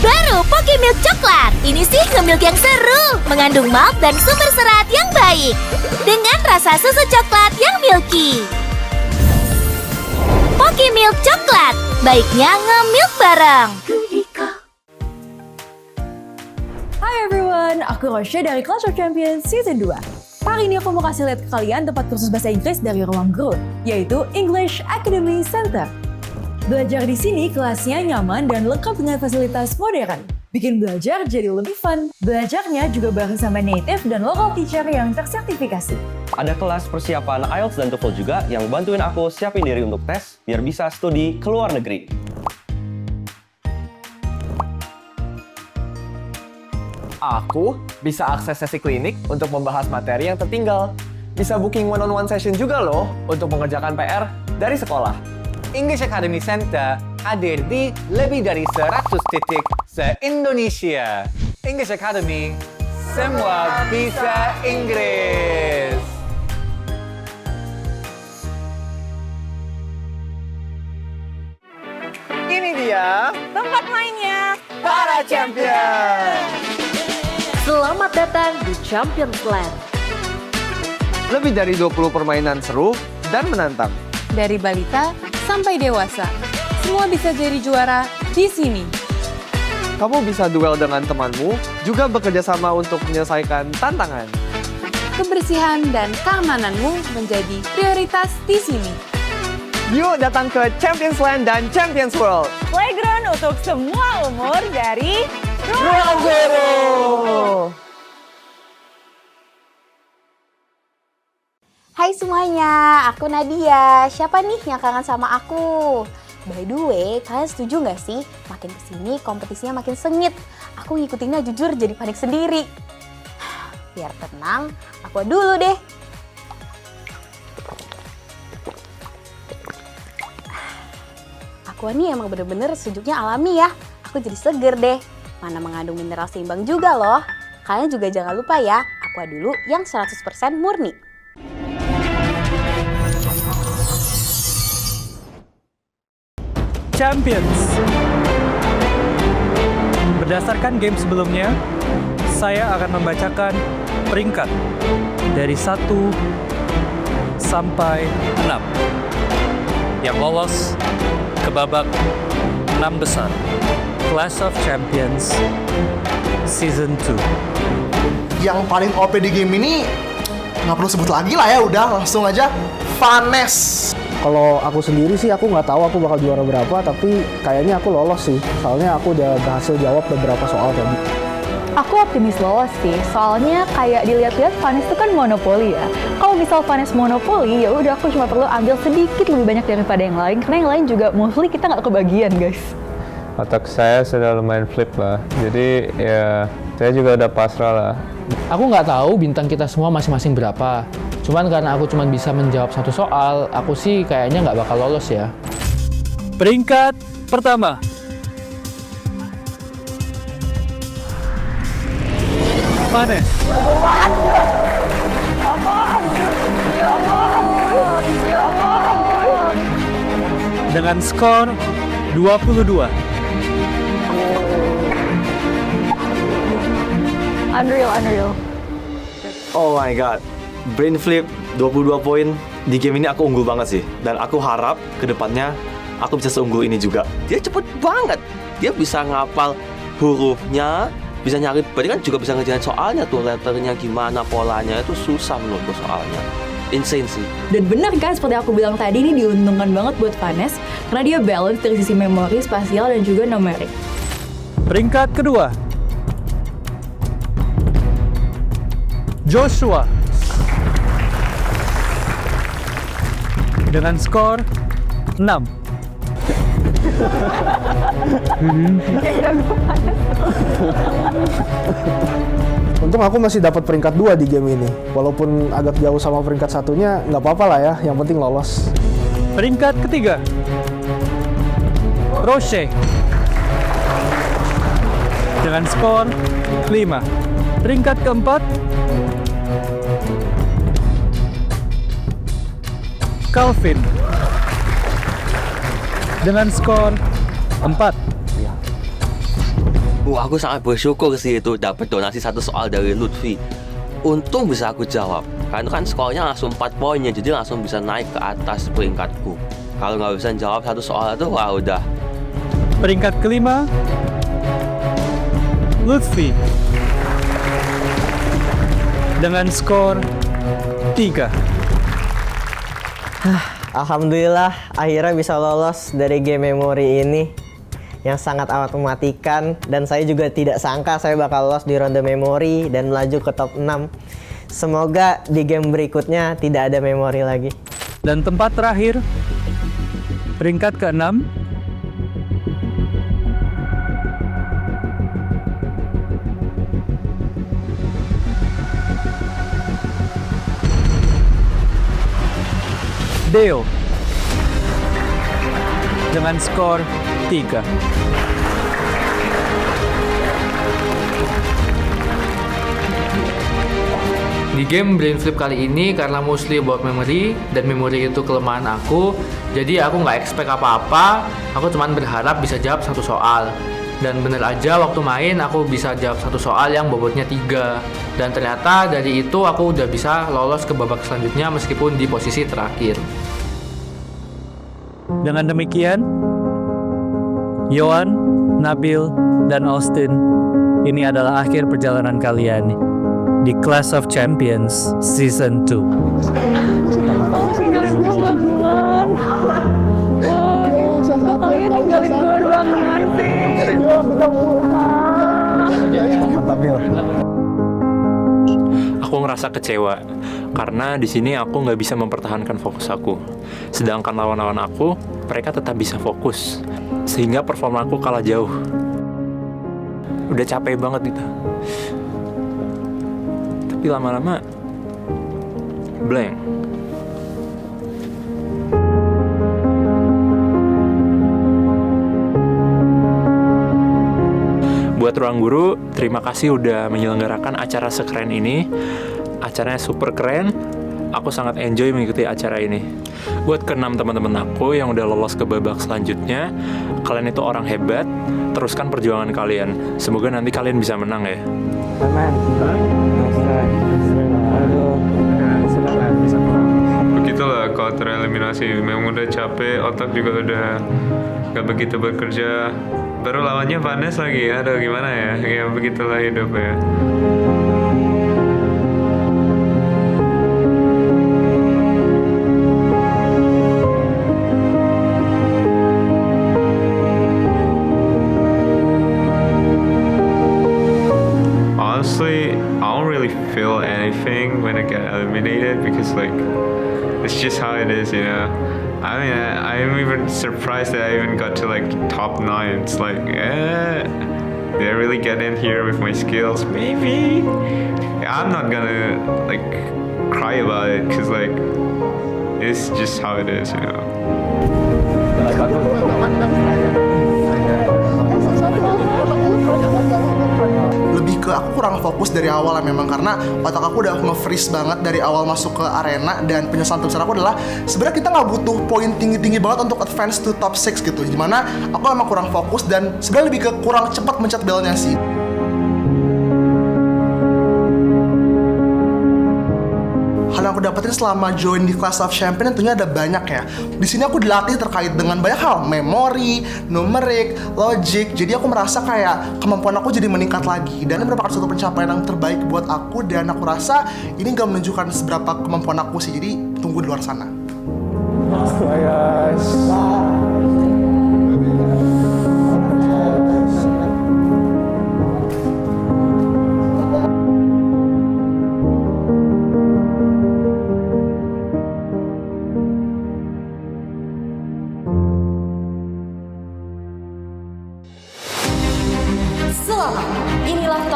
Baru Pokimilk Coklat. Ini sih ngemilk yang seru, mengandung malt dan sumber serat yang baik. Dengan rasa susu coklat yang milky. Pokimilk Coklat, baiknya ngemilk bareng. Hai everyone, aku Roche dari Clash of Champions Season 2. Hari ini aku mau kasih lihat ke kalian tempat kursus bahasa Inggris dari Ruang Guru, yaitu English Academy Center. Belajar di sini kelasnya nyaman dan lengkap dengan fasilitas modern. Bikin belajar jadi lebih fun. Belajarnya juga bareng sama native dan local teacher yang tersertifikasi. Ada kelas persiapan IELTS dan TOEFL juga yang bantuin aku siapin diri untuk tes biar bisa studi ke luar negeri. Aku bisa akses sesi klinik untuk membahas materi yang tertinggal. Bisa booking one-on-one session juga loh untuk mengerjakan PR dari sekolah. English Academy Center hadir di lebih dari 100 titik se-Indonesia. English Academy, semua bisa Inggris. Ini dia tempat mainnya para champion. Selamat datang di Champions Land. Lebih dari 20 permainan seru dan menantang. Dari balita sampai dewasa, semua bisa jadi juara di sini. Kamu bisa duel dengan temanmu, juga bekerja sama untuk menyelesaikan tantangan. Kebersihan dan keamananmu menjadi prioritas di sini. Yuk datang ke Champions Land dan Champions World. Playground untuk semua umur dari Ruang Guru. Hai semuanya, aku Nadia. Siapa nih yang kangen sama aku? By the way, kalian setuju nggak sih? Makin kesini kompetisinya makin sengit. Aku ngikutinnya jujur jadi panik sendiri. Biar tenang, aku dulu deh. Aqua nih emang bener-bener sejuknya alami ya. Aku jadi seger deh. Mana mengandung mineral seimbang juga loh. Kalian juga jangan lupa ya, Aqua dulu yang 100% murni. Champions. Berdasarkan game sebelumnya, saya akan membacakan peringkat dari 1 sampai 6 yang lolos ke babak 6 besar Clash of Champions Season 2. Yang paling OP di game ini nggak perlu sebut lagi lah ya, udah langsung aja Vanes. Kalau aku sendiri sih aku nggak tahu aku bakal juara berapa, tapi kayaknya aku lolos sih. Soalnya aku udah berhasil jawab beberapa soal tadi. Aku optimis lolos sih, soalnya kayak dilihat-lihat Vanes itu kan monopoli ya. Kalau misal Vanes monopoli, ya udah aku cuma perlu ambil sedikit lebih banyak daripada yang lain, karena yang lain juga mostly kita nggak kebagian guys. Otak saya sudah lumayan flip lah, jadi ya saya juga udah pasrah lah. Aku nggak tahu bintang kita semua masing-masing berapa. Cuman karena aku cuma bisa menjawab satu soal, aku sih kayaknya nggak bakal lolos ya. Peringkat pertama. Vanes. Dengan skor 22. Unreal. Oh my god. Brain flip 22 poin. Di game ini aku unggul banget sih. Dan aku harap kedepannya aku bisa seunggul ini juga. Dia cepet banget. Dia bisa ngapal hurufnya, bisa nyari, berarti kan juga bisa ngerjain soalnya tuh, letternya gimana, polanya, itu susah menurutku soalnya. Insane sih. Dan benar kan seperti aku bilang tadi, ini diuntungkan banget buat Vanes karena dia balance dari sisi memori, spasial, dan juga numerik. Peringkat kedua. Joshua dengan skor 6. Untung aku masih dapat peringkat 2 di game ini. Walaupun agak jauh sama peringkat 1-nya, nggak apa-apa lah ya. Yang penting lolos. Peringkat ketiga, Roche dengan skor 5. Peringkat keempat, Calvin dengan skor 4. Aku sangat bersyukur sih itu dapat donasi 1 soal dari Lutfi. Untung bisa aku jawab, karena kan skornya langsung 4 poinnya, jadi langsung bisa naik ke atas peringkatku. Kalau nggak bisa jawab 1 soal itu, wah udah. Peringkat kelima, Lutfi dengan skor 3. Alhamdulillah akhirnya bisa lolos dari game memori ini yang sangat amat mematikan, dan saya juga tidak sangka saya bakal lolos di ronde memori dan melaju ke top 6. Semoga di game berikutnya tidak ada memori lagi. Dan tempat terakhir, peringkat ke-6, Deo dengan skor 3. Di game Brain Flip kali ini, karena mostly about memory, dan memory itu kelemahan aku, jadi aku nggak expect apa-apa, aku cuman berharap bisa jawab 1 soal. Dan bener aja waktu main aku bisa jawab 1 soal yang bobotnya 3. Dan ternyata dari itu aku udah bisa lolos ke babak selanjutnya meskipun di posisi terakhir. Dengan demikian, Yohan, Nabil, dan Austin, ini adalah akhir perjalanan kalian di Clash of Champions Season 2. Aku ngerasa kecewa karena di sini aku nggak bisa mempertahankan fokus aku. Sedangkan lawan-lawan aku, mereka tetap bisa fokus, sehingga performa aku kalah jauh. Udah capek banget gitu. Tapi lama-lama blank. Buat Ruang Guru, terima kasih udah menyelenggarakan acara sekeren ini. Acaranya super keren. Aku sangat enjoy mengikuti acara ini. Buat ke-6 teman-teman aku yang udah lolos ke babak selanjutnya, kalian itu orang hebat. Teruskan perjuangan kalian. Semoga nanti kalian bisa menang ya. Begitulah kalau tereliminasi. Memang udah capek, otak juga udah gak begitu bekerja. Baru lawannya Vanes lagi, aduh gimana ya, ya begitulah hidup ya. Honestly, I don't really feel anything when I get eliminated because like, it's just how it is, you know. I mean, I'm even surprised that I even got to like top 9. It's like, did I really get in here with my skills? Maybe. Yeah, I'm not gonna like cry about it because like, it's just how it is, you know. Lebih ke aku kurang fokus dari awal ya memang, karena otak aku udah nge-freeze banget dari awal masuk ke arena. Dan penyesalan terbesar aku adalah sebenarnya kita nggak butuh poin tinggi-tinggi banget untuk advance to top 6 gitu, dimana aku emang kurang fokus dan sebenarnya lebih ke kurang cepat mencet belnya sih. Hal yang aku dapetin selama join di Clash of Champions tentunya ada banyak ya. Di sini aku dilatih terkait dengan banyak hal, memori, numerik, logik. Jadi aku merasa kayak kemampuan aku jadi meningkat lagi, dan ini merupakan suatu pencapaian yang terbaik buat aku. Dan aku rasa ini gak menunjukkan seberapa kemampuan aku sih. Jadi tunggu di luar sana. Guys.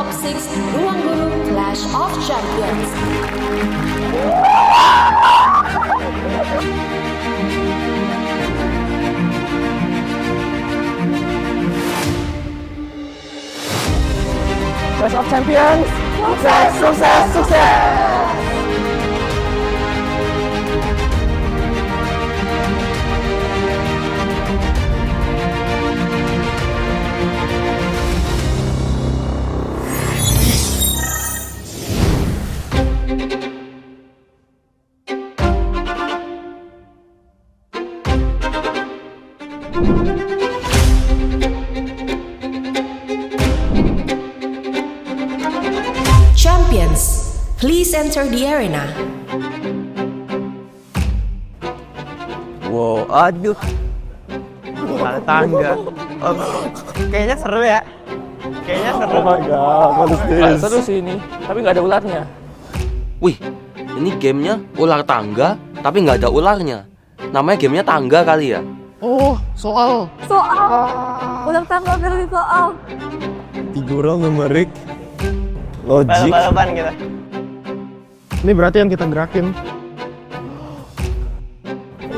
Top 6 Ruang Guru Clash of Champions. Clash of Champions, sukses, sukses, sukses! Champions, please enter the arena. Wow, aduh. Ada tangga. Kayaknya seru ya. Kayaknya seru. Oh my god, what is this? Seru sih ini, tapi nggak ada ularnya. Wih, ini gamenya ular tangga, tapi nggak ada ularnya. Namanya gamenya tangga kali ya? Oh, soal. Ulang tangga versi soal. Figural, numerik, logik. Balapan kita. Ini berarti yang kita gerakin.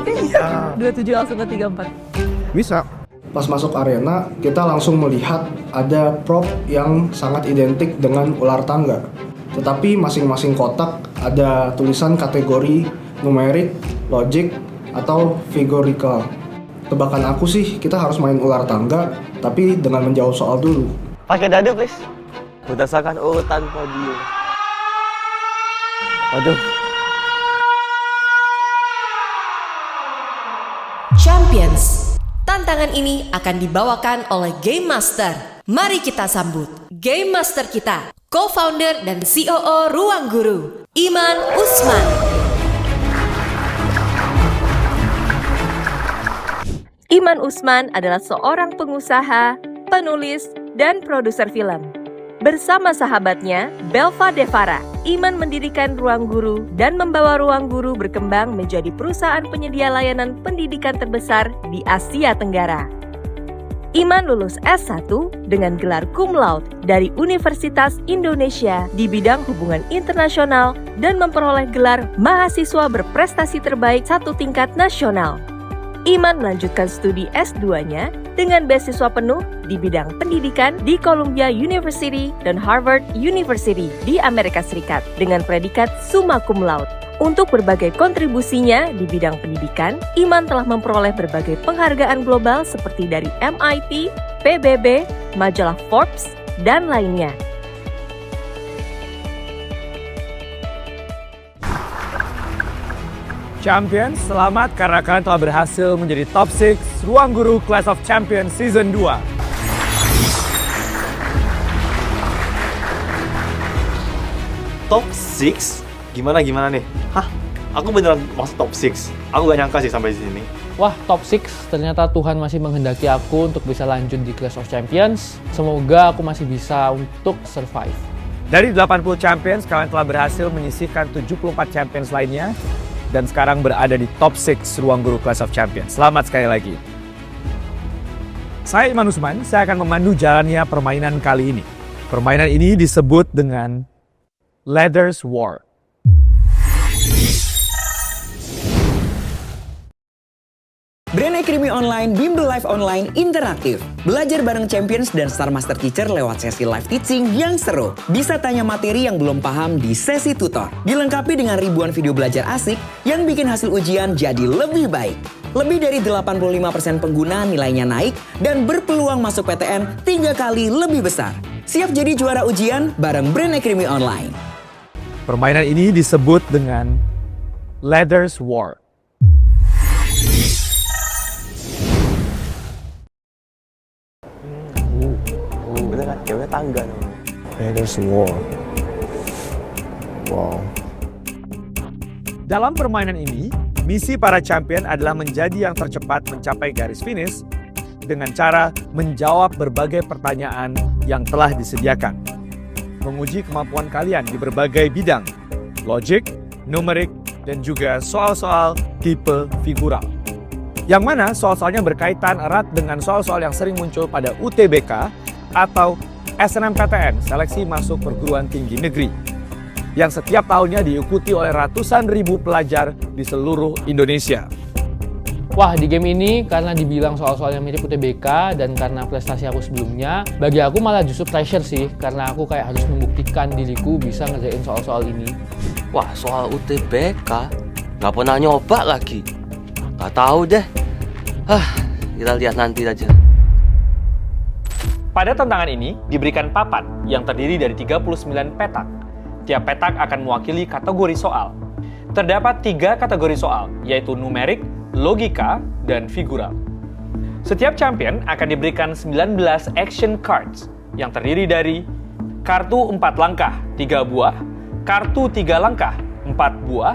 Iya. 27 langsung ke 34. Bisa. Pas masuk arena, kita langsung melihat ada prop yang sangat identik dengan ular tangga. Tetapi masing-masing kotak ada tulisan kategori numerik, logik, atau figurical. Tebakan aku sih, kita harus main ular tangga, tapi dengan menjawab soal dulu. Pakai dadu, please. Berdasarkan urutan podium. Waduh. Champions, tantangan ini akan dibawakan oleh Game Master. Mari kita sambut Game Master kita, co-founder dan COO Ruang Guru, Iman Usman. Iman Usman adalah seorang pengusaha, penulis, dan produser film. Bersama sahabatnya, Belva Devara, Iman mendirikan Ruang Guru dan membawa Ruang Guru berkembang menjadi perusahaan penyedia layanan pendidikan terbesar di Asia Tenggara. Iman lulus S1 dengan gelar cum laude dari Universitas Indonesia di bidang hubungan internasional dan memperoleh gelar mahasiswa berprestasi terbaik 1 tingkat nasional. Iman melanjutkan studi S2-nya dengan beasiswa penuh di bidang pendidikan di Columbia University dan Harvard University di Amerika Serikat dengan predikat summa cum laude. Untuk berbagai kontribusinya di bidang pendidikan, Iman telah memperoleh berbagai penghargaan global seperti dari MIT, PBB, majalah Forbes, dan lainnya. Champions, selamat karena kalian telah berhasil menjadi top 6 Ruang Guru Clash of Champions Season 2. Top 6? Gimana nih? Hah? Aku beneran masuk top 6. Aku gak nyangka sih sampai sini. Wah, top 6. Ternyata Tuhan masih menghendaki aku untuk bisa lanjut di Clash of Champions. Semoga aku masih bisa untuk survive. Dari 80 Champions, kalian telah berhasil menyisihkan 74 Champions lainnya dan sekarang berada di top 6 Ruang Guru Clash of Champions. Selamat sekali lagi. Saya Iman Usman, saya akan memandu jalannya permainan kali ini. Permainan ini disebut dengan Leathers War. Brand Academy Online, Bimbel Live Online interaktif. Belajar bareng Champions dan Star Master Teacher lewat sesi live teaching yang seru. Bisa tanya materi yang belum paham di sesi tutor. Dilengkapi dengan ribuan video belajar asik yang bikin hasil ujian jadi lebih baik. Lebih dari 85% pengguna nilainya naik dan berpeluang masuk PTN 3 kali lebih besar. Siap jadi juara ujian bareng Brand Academy Online. Permainan ini disebut dengan Leathers War. Bener kan? Gamenya tangga nih. Leathers War. Wow. Dalam permainan ini, misi para champion adalah menjadi yang tercepat mencapai garis finish dengan cara menjawab berbagai pertanyaan yang telah disediakan. Menguji kemampuan kalian di berbagai bidang, logik, numerik, dan juga soal-soal tipe figural. Yang mana soal-soalnya berkaitan erat dengan soal-soal yang sering muncul pada UTBK atau SNMPTN, seleksi masuk perguruan tinggi negeri, yang setiap tahunnya diikuti oleh ratusan ribu pelajar di seluruh Indonesia. Wah, di game ini karena dibilang soal-soalnya mirip UTBK dan karena prestasi aku sebelumnya, bagi aku malah justru pressure sih, karena aku kayak harus membuktikan diriku bisa ngerjain soal-soal ini. Wah, soal UTBK? Nggak pernah nyoba lagi. Nggak tahu deh. Kita lihat nanti aja. Pada tantangan ini diberikan papan yang terdiri dari 39 petak. Tiap petak akan mewakili kategori soal. Terdapat 3 kategori soal, yaitu numerik, logika, dan figural. Setiap champion akan diberikan 19 action cards yang terdiri dari kartu 4 langkah 3 buah, kartu 3 langkah 4 buah,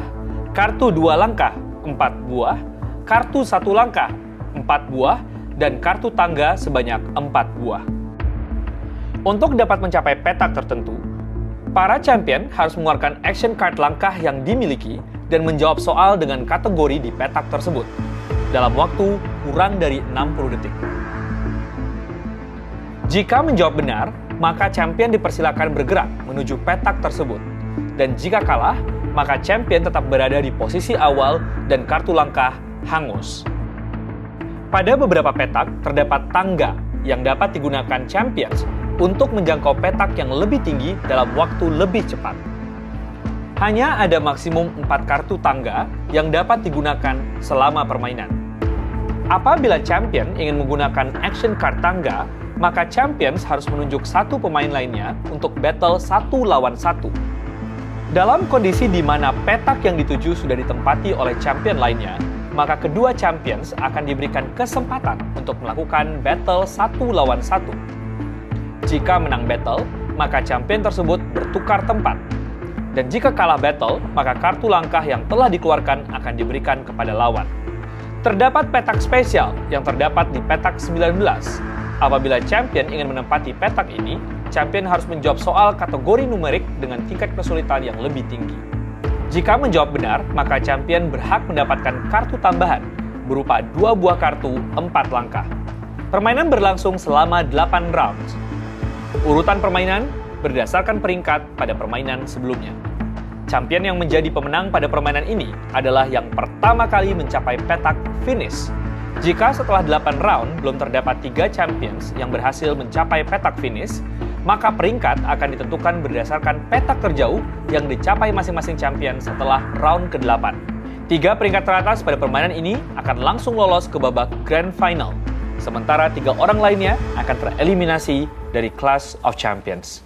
kartu 2 langkah 4 buah, kartu 1 langkah 4 buah, dan kartu tangga sebanyak 4 buah. Untuk dapat mencapai petak tertentu, para champion harus mengeluarkan action card langkah yang dimiliki dan menjawab soal dengan kategori di petak tersebut dalam waktu kurang dari 60 detik. Jika menjawab benar, maka champion dipersilakan bergerak menuju petak tersebut. Dan jika kalah, maka champion tetap berada di posisi awal dan kartu langkah hangus. Pada beberapa petak terdapat tangga yang dapat digunakan champions untuk menjangkau petak yang lebih tinggi dalam waktu lebih cepat. Hanya ada maksimum 4 kartu tangga yang dapat digunakan selama permainan. Apabila champion ingin menggunakan action card tangga, maka champions harus menunjuk satu pemain lainnya untuk battle 1 lawan 1. Dalam kondisi di mana petak yang dituju sudah ditempati oleh champion lainnya, maka kedua champions akan diberikan kesempatan untuk melakukan battle 1 lawan 1. Jika menang battle, maka champion tersebut bertukar tempat. Dan jika kalah battle, maka kartu langkah yang telah dikeluarkan akan diberikan kepada lawan. Terdapat petak spesial yang terdapat di petak 19. Apabila champion ingin menempati petak ini, champion harus menjawab soal kategori numerik dengan tingkat kesulitan yang lebih tinggi. Jika menjawab benar, maka champion berhak mendapatkan kartu tambahan berupa 2 buah kartu 4 langkah. Permainan berlangsung selama 8 rounds. Urutan permainan berdasarkan peringkat pada permainan sebelumnya. Champion yang menjadi pemenang pada permainan ini adalah yang pertama kali mencapai petak finish. Jika setelah 8 round belum terdapat 3 champions yang berhasil mencapai petak finish, maka peringkat akan ditentukan berdasarkan petak terjauh yang dicapai masing-masing champion setelah round ke-8. 3 peringkat teratas pada permainan ini akan langsung lolos ke babak grand final, sementara 3 orang lainnya akan tereliminasi dari Clash of Champions.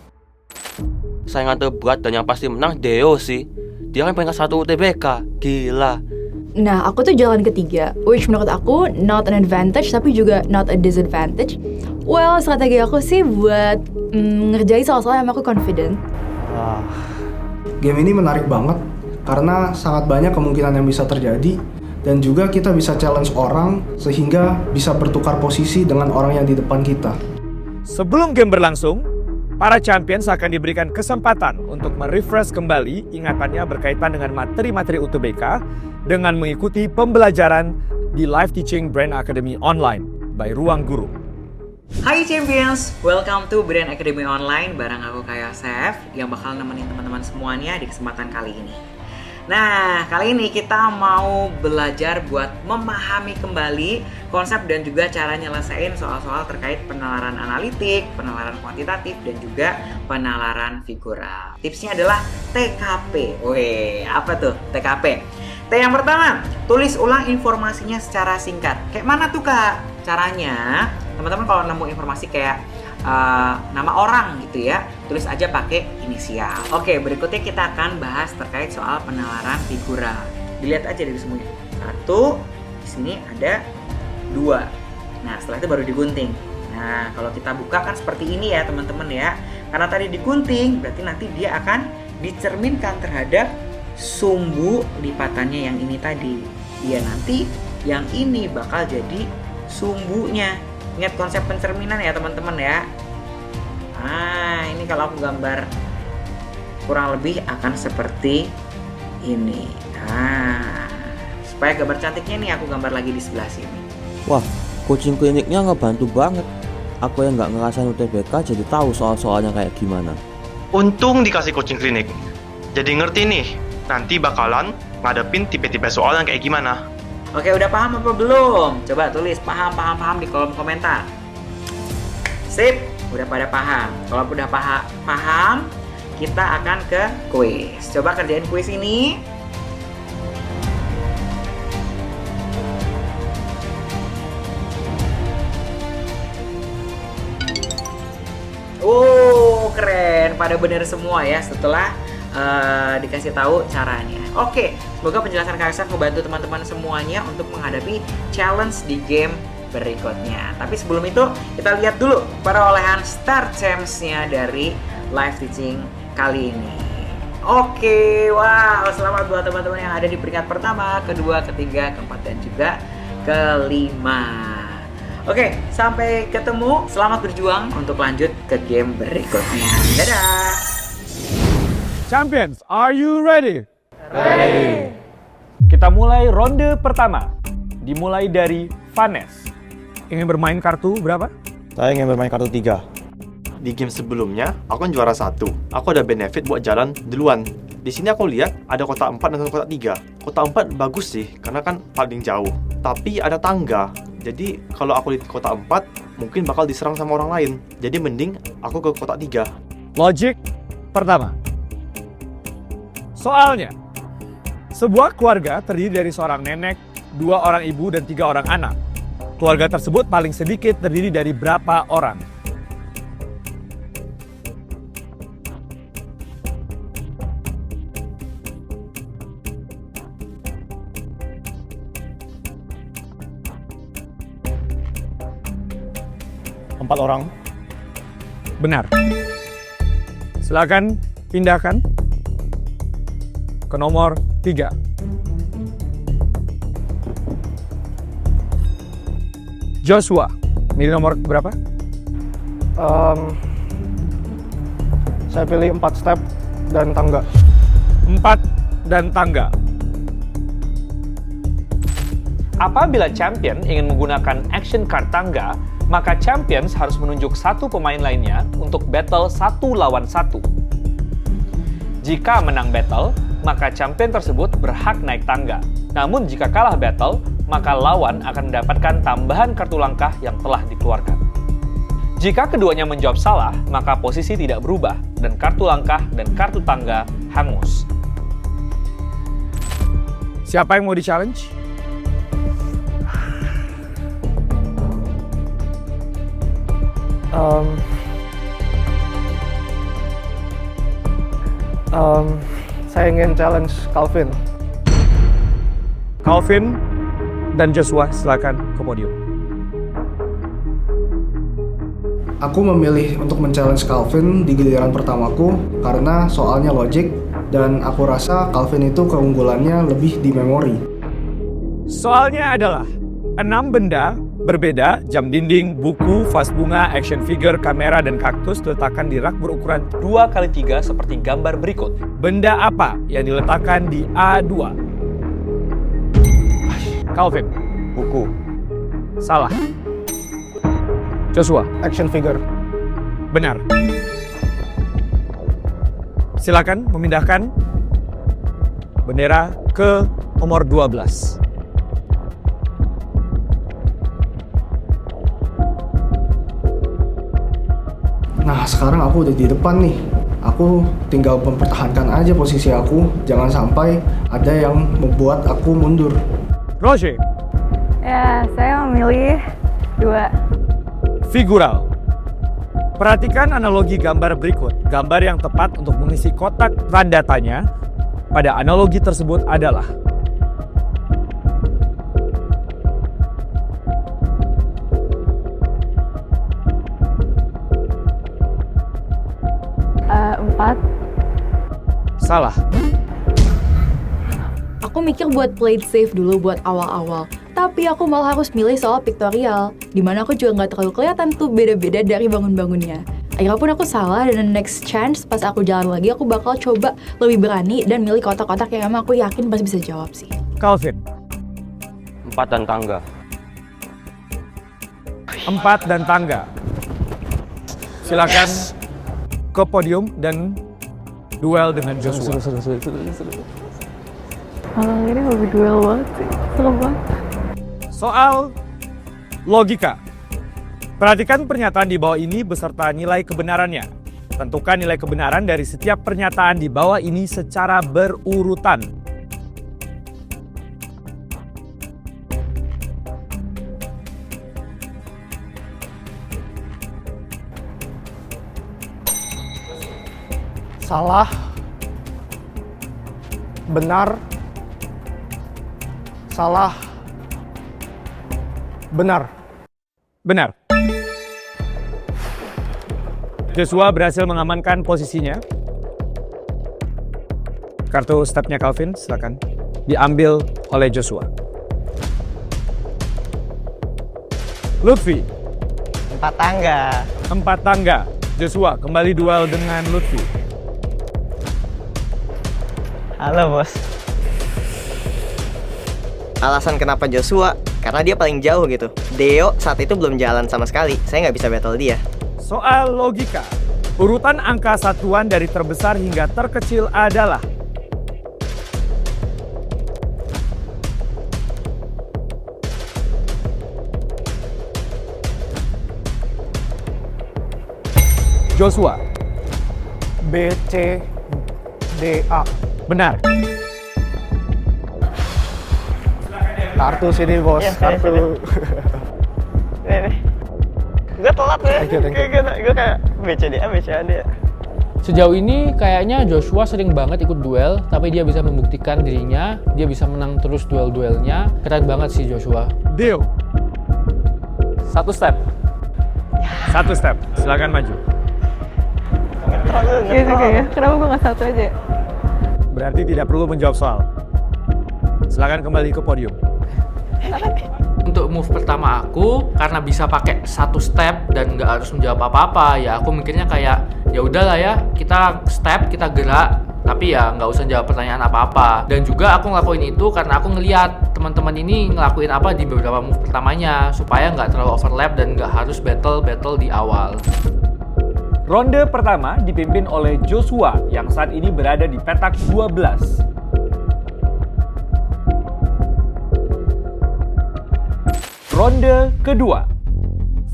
Saingan terberat dan yang pasti menang Deo sih. Dia kan peringkat 1 UTBK. Gila. Nah, aku tuh jalan ketiga, which menurut aku not an advantage tapi juga not a disadvantage. Well, strategi aku sih buat ngerjain soal-soal yang aku confident. Game ini menarik banget karena sangat banyak kemungkinan yang bisa terjadi dan juga kita bisa challenge orang sehingga bisa bertukar posisi dengan orang yang di depan kita. Sebelum game berlangsung, para champions akan diberikan kesempatan untuk merefresh kembali ingatannya berkaitan dengan materi-materi UTBK dengan mengikuti pembelajaran di Live Teaching Brain Academy Online by Ruang Guru. Hai Champions, welcome to Brain Academy Online bareng aku Kak Yosef yang bakal nemenin teman-teman semuanya di kesempatan kali ini. Nah, kali ini kita mau belajar buat memahami kembali konsep dan juga cara nyelesain soal-soal terkait penalaran analitik, penalaran kuantitatif, dan juga penalaran figural. Tipsnya adalah TKP. Wih, apa tuh TKP? T yang pertama, tulis ulang informasinya secara singkat. Kayak mana tuh Kak caranya? Teman-teman kalau nemu informasi kayak nama orang gitu ya, tulis aja pakai inisial. Oke, berikutnya kita akan bahas terkait soal penalaran figural. Dilihat aja dari semuanya. 1, di sini ada 2. Nah, setelah itu baru digunting. Nah, kalau kita buka kan seperti ini ya teman-teman ya. Karena tadi digunting, berarti nanti dia akan dicerminkan terhadap sumbu lipatannya yang ini tadi. Dia nanti yang ini bakal jadi sumbunya. Ingat konsep pencerminan ya teman-teman ya. Nah, ini kalau aku gambar kurang lebih akan seperti ini. Nah, supaya gambar cantiknya nih aku gambar lagi di sebelah sini. Wah, coaching kliniknya ngebantu banget. aku yang nggak ngerasain UTBK jadi tahu soal-soalnya kayak gimana. Untung dikasih coaching klinik. Jadi ngerti nih, nanti bakalan ngadepin tipe-tipe soal yang kayak gimana. Oke, udah paham apa belum? Coba tulis paham di kolom komentar. Sip, udah pada paham. Kalau udah paham, kita akan ke kuis. Coba kerjain kuis ini. Oh, keren. Pada bener semua ya setelah dikasih tahu caranya. Oke, semoga penjelasan Kak Yosef membantu teman-teman semuanya untuk menghadapi challenge di game berikutnya. Tapi sebelum itu, kita lihat dulu perolehan Star Champs-nya dari live teaching kali ini. Oke, wow, selamat buat teman-teman yang ada di peringkat pertama, kedua, ketiga, keempat, dan juga kelima. Oke, sampai ketemu. Selamat berjuang untuk lanjut ke game berikutnya. Dadah! Champions, are you ready? Ready. Kita mulai ronde pertama. Dimulai dari Vanes. Ingin bermain kartu berapa? Saya ingin bermain kartu 3. Di game sebelumnya, aku kan juara 1. Aku ada benefit buat jalan duluan. Di sini aku lihat ada kotak 4 dan kotak 3. Kotak 4 bagus sih, karena kan paling jauh. Tapi ada tangga. Jadi kalau aku di kotak 4, mungkin bakal diserang sama orang lain. Jadi mending aku ke kotak 3. Logik pertama. Soalnya, sebuah keluarga terdiri dari seorang nenek, 2 orang ibu, dan 3 orang anak. Keluarga tersebut paling sedikit terdiri dari berapa orang? Empat orang. Benar. Silakan pindahkan ke nomor 3. Joshua, milih nomor berapa? Saya pilih 4 step dan tangga. 4 dan tangga. Apabila champion ingin menggunakan action card tangga, maka champions harus menunjuk satu pemain lainnya untuk battle 1 lawan 1. Jika menang battle, maka champion tersebut berhak naik tangga. Namun jika kalah battle, maka lawan akan mendapatkan tambahan kartu langkah yang telah dikeluarkan. Jika keduanya menjawab salah, maka posisi tidak berubah dan kartu langkah dan kartu tangga hangus. Siapa yang mau di-challenge? Saya ingin challenge Calvin. Calvin dan Joshua, silakan ke podium. Aku memilih untuk men-challenge Calvin di giliran pertamaku karena soalnya logik dan aku rasa Calvin itu keunggulannya lebih di memori. Soalnya adalah 6 benda berbeda, jam dinding, buku, vas bunga, action figure, kamera, dan kaktus diletakkan di rak berukuran 2x3 seperti gambar berikut. Benda apa yang diletakkan di A2? Calvin. Buku. Salah. Joshua. Action figure. Benar. Silakan memindahkan bendera ke nomor 12. Nah, sekarang aku udah di depan nih. Aku tinggal mempertahankan aja posisi aku. Jangan sampai ada yang membuat aku mundur. Roger. Ya, saya memilih 2. Figural. Perhatikan analogi gambar berikut. Gambar yang tepat untuk mengisi kotak tanda tanya pada analogi tersebut adalah 4. Salah. Aku mikir buat play it safe dulu buat awal-awal. Tapi aku malah harus milih soal pictorial. Dimana aku juga nggak terlalu kelihatan tuh beda-beda dari bangun-bangunnya. Akhirnya pun aku salah dan next chance pas aku jalan lagi aku bakal coba lebih berani dan milih kotak-kotak yang emang aku yakin pasti bisa jawab sih. Calvin. 4 dan tangga. 4 dan tangga. silakan ke podium dan duel dengan Joshua. Ini hobi duel banget sih, seru banget. Soal logika. Perhatikan pernyataan di bawah ini beserta nilai kebenarannya. Tentukan nilai kebenaran dari setiap pernyataan di bawah ini secara berurutan. Salah, benar, salah, benar. Benar. Joshua berhasil mengamankan posisinya. Kartu stepnya Calvin, silakan. Diambil oleh Joshua. Lutfi. 4 tangga. 4 tangga. Joshua kembali duel dengan Lutfi. Halo bos. Alasan kenapa Joshua? Karena dia paling jauh gitu. Deo saat itu belum jalan sama sekali. Saya nggak bisa battle dia. Soal logika. Urutan angka satuan dari terbesar hingga terkecil adalah Joshua. B, C, D, A. Benar. Kartu sini bos, kartu. Gue telat ya. Gue kayak BCD. Sejauh ini kayaknya Joshua sering banget ikut duel, tapi dia bisa membuktikan dirinya, dia bisa menang terus duel-duelnya. Keren banget sih Joshua. Deal. 1 step. 1 step, silakan maju. Iya juga ya, kenapa gue nggak 1 aja? Berarti tidak perlu menjawab soal. Silakan kembali ke podium. Untuk move pertama aku, karena bisa pakai 1 step dan nggak harus menjawab apa-apa, ya aku mikirnya kayak ya udahlah ya, kita step, kita gerak, tapi ya nggak usah jawab pertanyaan apa-apa. Dan juga aku ngelakuin itu karena aku ngeliat teman-teman ini ngelakuin apa di beberapa move pertamanya, supaya nggak terlalu overlap dan nggak harus battle di awal. Ronde pertama dipimpin oleh Joshua yang saat ini berada di petak 12. Ronde kedua.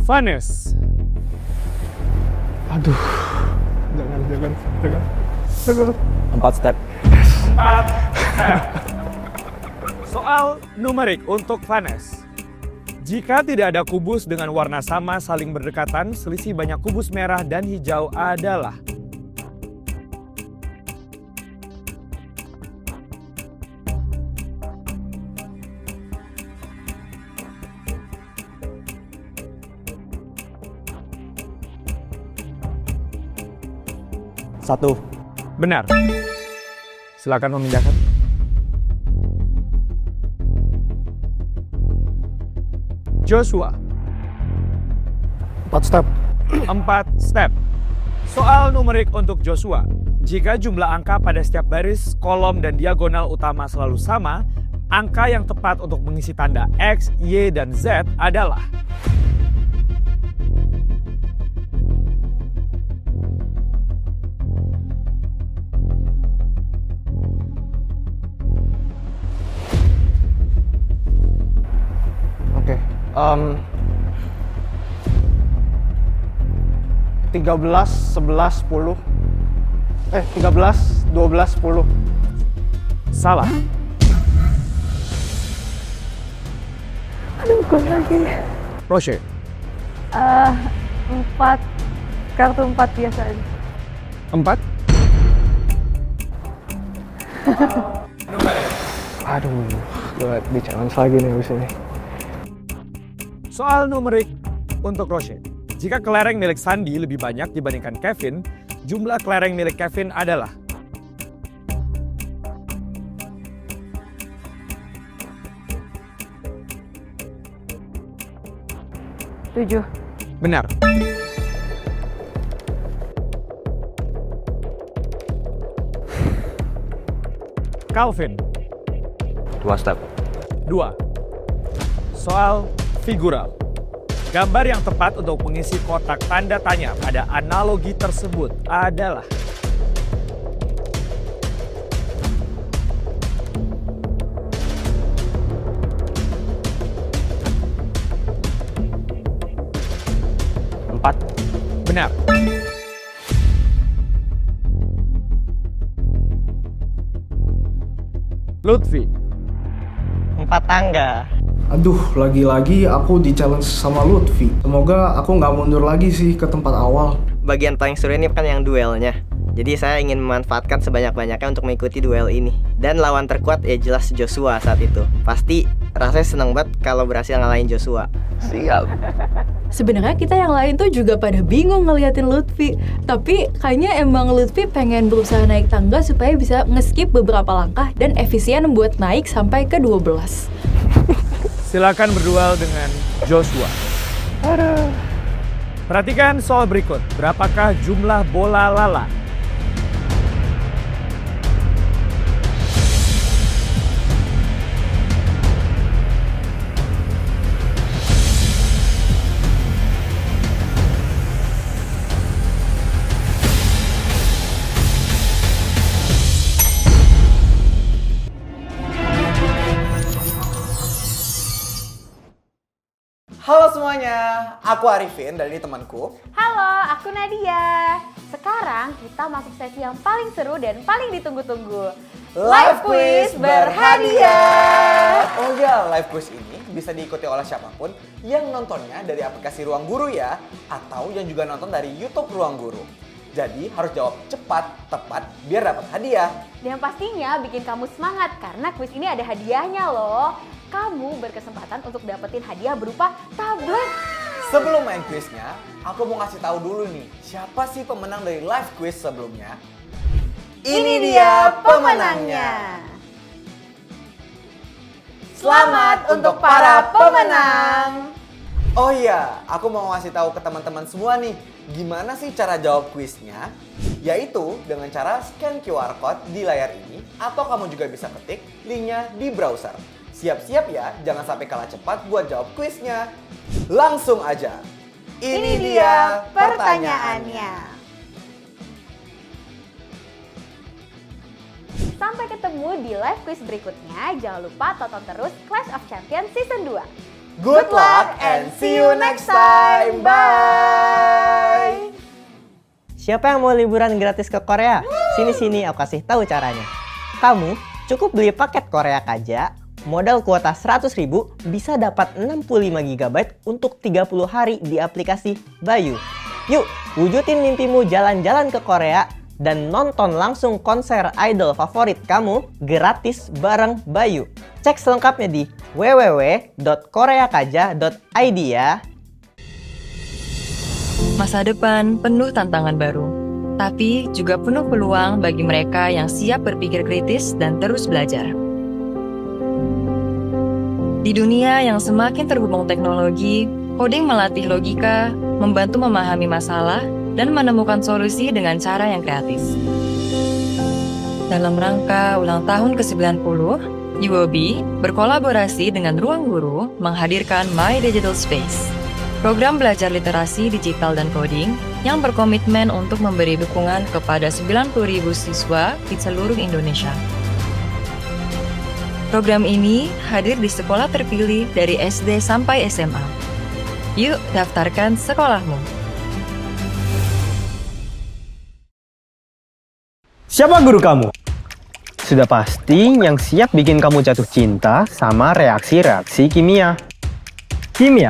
Vanes. Aduh. Jangan. 4 step. 4 step. Soal numerik untuk Vanes. Jika tidak ada kubus dengan warna sama saling berdekatan, selisih banyak kubus merah dan hijau adalah Satu. benar. Silakan memindahkan. Joshua. 4 step. 4 step. Soal numerik untuk Joshua. Jika jumlah angka pada setiap baris, kolom, dan diagonal utama selalu sama, angka yang tepat untuk mengisi tanda X, Y, dan Z adalah Oke. 13, 11, 10. 13, 12, 10. Salah. Aduh, gue lagi. Roche. 4. Kartu 4 biasa aja. 4. Aduh, gue di-challenge lagi nih abis ini. Soal numerik untuk Roche. Jika kelereng milik Sandi lebih banyak dibandingkan Kevin, jumlah kelereng milik Kevin adalah Tujuh. benar. Calvin. 2 step. 2. Soal figural. Gambar yang tepat untuk mengisi kotak tanda tanya pada analogi tersebut adalah benar. Lutfi. 4 tangga. Aduh, lagi-lagi aku di-challenge sama Lutfi. Semoga aku nggak mundur lagi sih ke tempat awal. Bagian paling seru ini kan yang duelnya. Jadi saya ingin memanfaatkan sebanyak-banyaknya untuk mengikuti duel ini. Dan lawan terkuat ya jelas Joshua saat itu. Pasti rasanya seneng banget kalau berhasil ngalahin Joshua. Siap. Sebenarnya kita yang lain tuh juga pada bingung ngeliatin Lutfi. Tapi kayaknya emang Lutfi pengen berusaha naik tangga supaya bisa nge-skip beberapa langkah dan efisien buat naik sampai ke 12. Silakan berduel dengan Joshua. Perhatikan soal berikut. Berapakah jumlah bola lala? Halo semuanya, aku Arifin dan ini temanku. Halo, aku Nadia. Sekarang kita masuk sesi yang paling seru dan paling ditunggu-tunggu. Live quiz berhadiah. Oh ya, live quiz ini bisa diikuti oleh siapapun yang nontonnya dari aplikasi Ruang Guru ya, atau yang juga nonton dari YouTube Ruang Guru. Jadi harus jawab cepat, tepat, biar dapat hadiah. Dan pastinya bikin kamu semangat karena quiz ini ada hadiahnya loh. Kamu berkesempatan untuk dapetin hadiah berupa tablet. Sebelum main quiznya, aku mau ngasih tahu dulu nih, siapa sih pemenang dari live quiz sebelumnya? Ini dia pemenangnya. Selamat untuk para pemenang. Oh iya, aku mau ngasih tahu ke teman-teman semua nih, gimana sih cara jawab quiznya? Yaitu dengan cara scan QR code di layar ini, atau kamu juga bisa ketik linknya di browser. Siap-siap ya, jangan sampai kalah cepat buat jawab quiznya. Langsung aja. Ini dia pertanyaannya. Sampai ketemu di live quiz berikutnya. Jangan lupa tonton terus Clash of Champions Season 2. Good luck and see you next time. Bye. Siapa yang mau liburan gratis ke Korea? Sini-sini aku kasih tahu caranya. Kamu cukup beli paket Korea Kaja. Modal kuota 100.000 bisa dapat 65 GB untuk 30 hari di aplikasi Bayu. Yuk, wujudin mimpimu jalan-jalan ke Korea dan nonton langsung konser idol favorit kamu gratis bareng Bayu. Cek selengkapnya di www.koreakaja.id ya. Masa depan penuh tantangan baru, tapi juga penuh peluang bagi mereka yang siap berpikir kritis dan terus belajar. Di dunia yang semakin terhubung teknologi, coding melatih logika, membantu memahami masalah, dan menemukan solusi dengan cara yang kreatif. Dalam rangka ulang tahun ke-90, UOB berkolaborasi dengan Ruang Guru menghadirkan My Digital Space, program belajar literasi digital dan coding yang berkomitmen untuk memberi dukungan kepada 90.000 siswa di seluruh Indonesia. Program ini hadir di sekolah terpilih dari SD sampai SMA. Yuk daftarkan sekolahmu. Siapa guru kamu? Sudah pasti yang siap bikin kamu jatuh cinta sama reaksi-reaksi kimia. Kimia?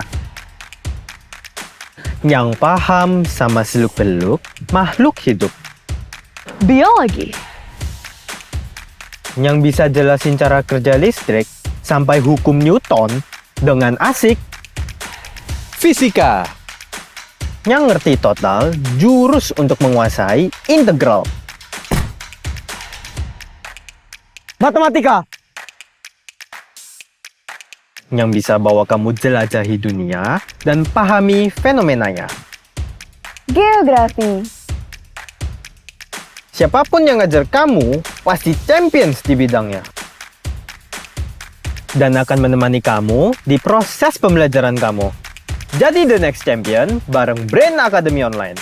Yang paham sama seluk-beluk makhluk hidup. Biologi? Yang bisa jelasin cara kerja listrik sampai hukum Newton dengan asik. Fisika. Yang ngerti total jurus untuk menguasai integral. Matematika. Yang bisa bawa kamu jelajahi dunia dan pahami fenomenanya. Geografi. Siapapun yang ngajar kamu pasti champions di bidangnya. Dan akan menemani kamu di proses pembelajaran kamu. Jadi the next champion bareng Brain Academy Online.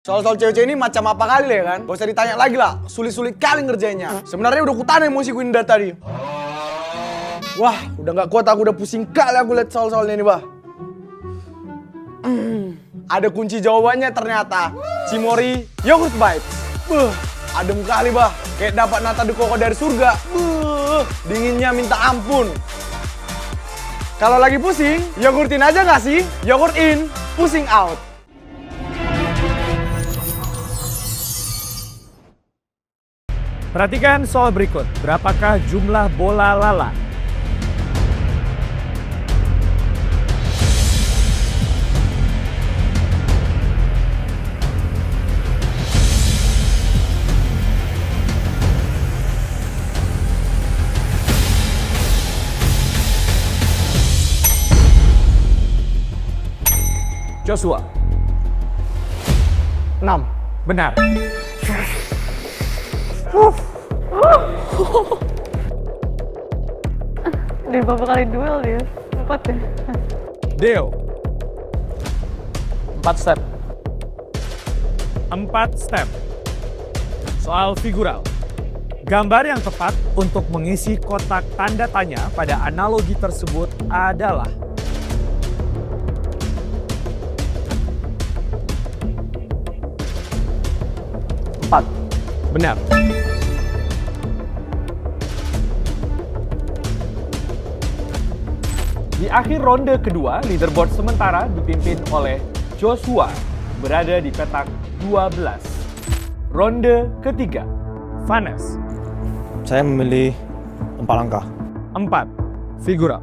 Soal-soal cewek-cewek ini macam apa kali ya kan? Gak usah ditanya lagi lah, sulit-sulit kali ngerjainnya. Sebenarnya udah kutahan emosiku ini dari tadi. Wah, udah gak kuat, aku udah pusing kali aku lihat soal-soalnya ini, bah. Ada kunci jawabannya ternyata. Cimory Yogurt Bites. Adem kali, bah. Kayak dapat nata de coco dari surga. Dinginnya minta ampun. Kalau lagi pusing, yogurtin aja gak sih? Yogurt in, pusing out. Perhatikan soal berikut. Berapakah jumlah bola lala? Joshua. 6. Benar. Dari beberapa kali duel dia, 4 ya. Deo. 4 step. 4 step. Soal figural. Gambar yang tepat untuk mengisi kotak tanda tanya pada analogi tersebut adalah benar. Di akhir ronde kedua, leaderboard sementara dipimpin oleh Joshua, berada di petak 12. Ronde ketiga, Vanes. Saya memilih 4 angka. 4. Figural.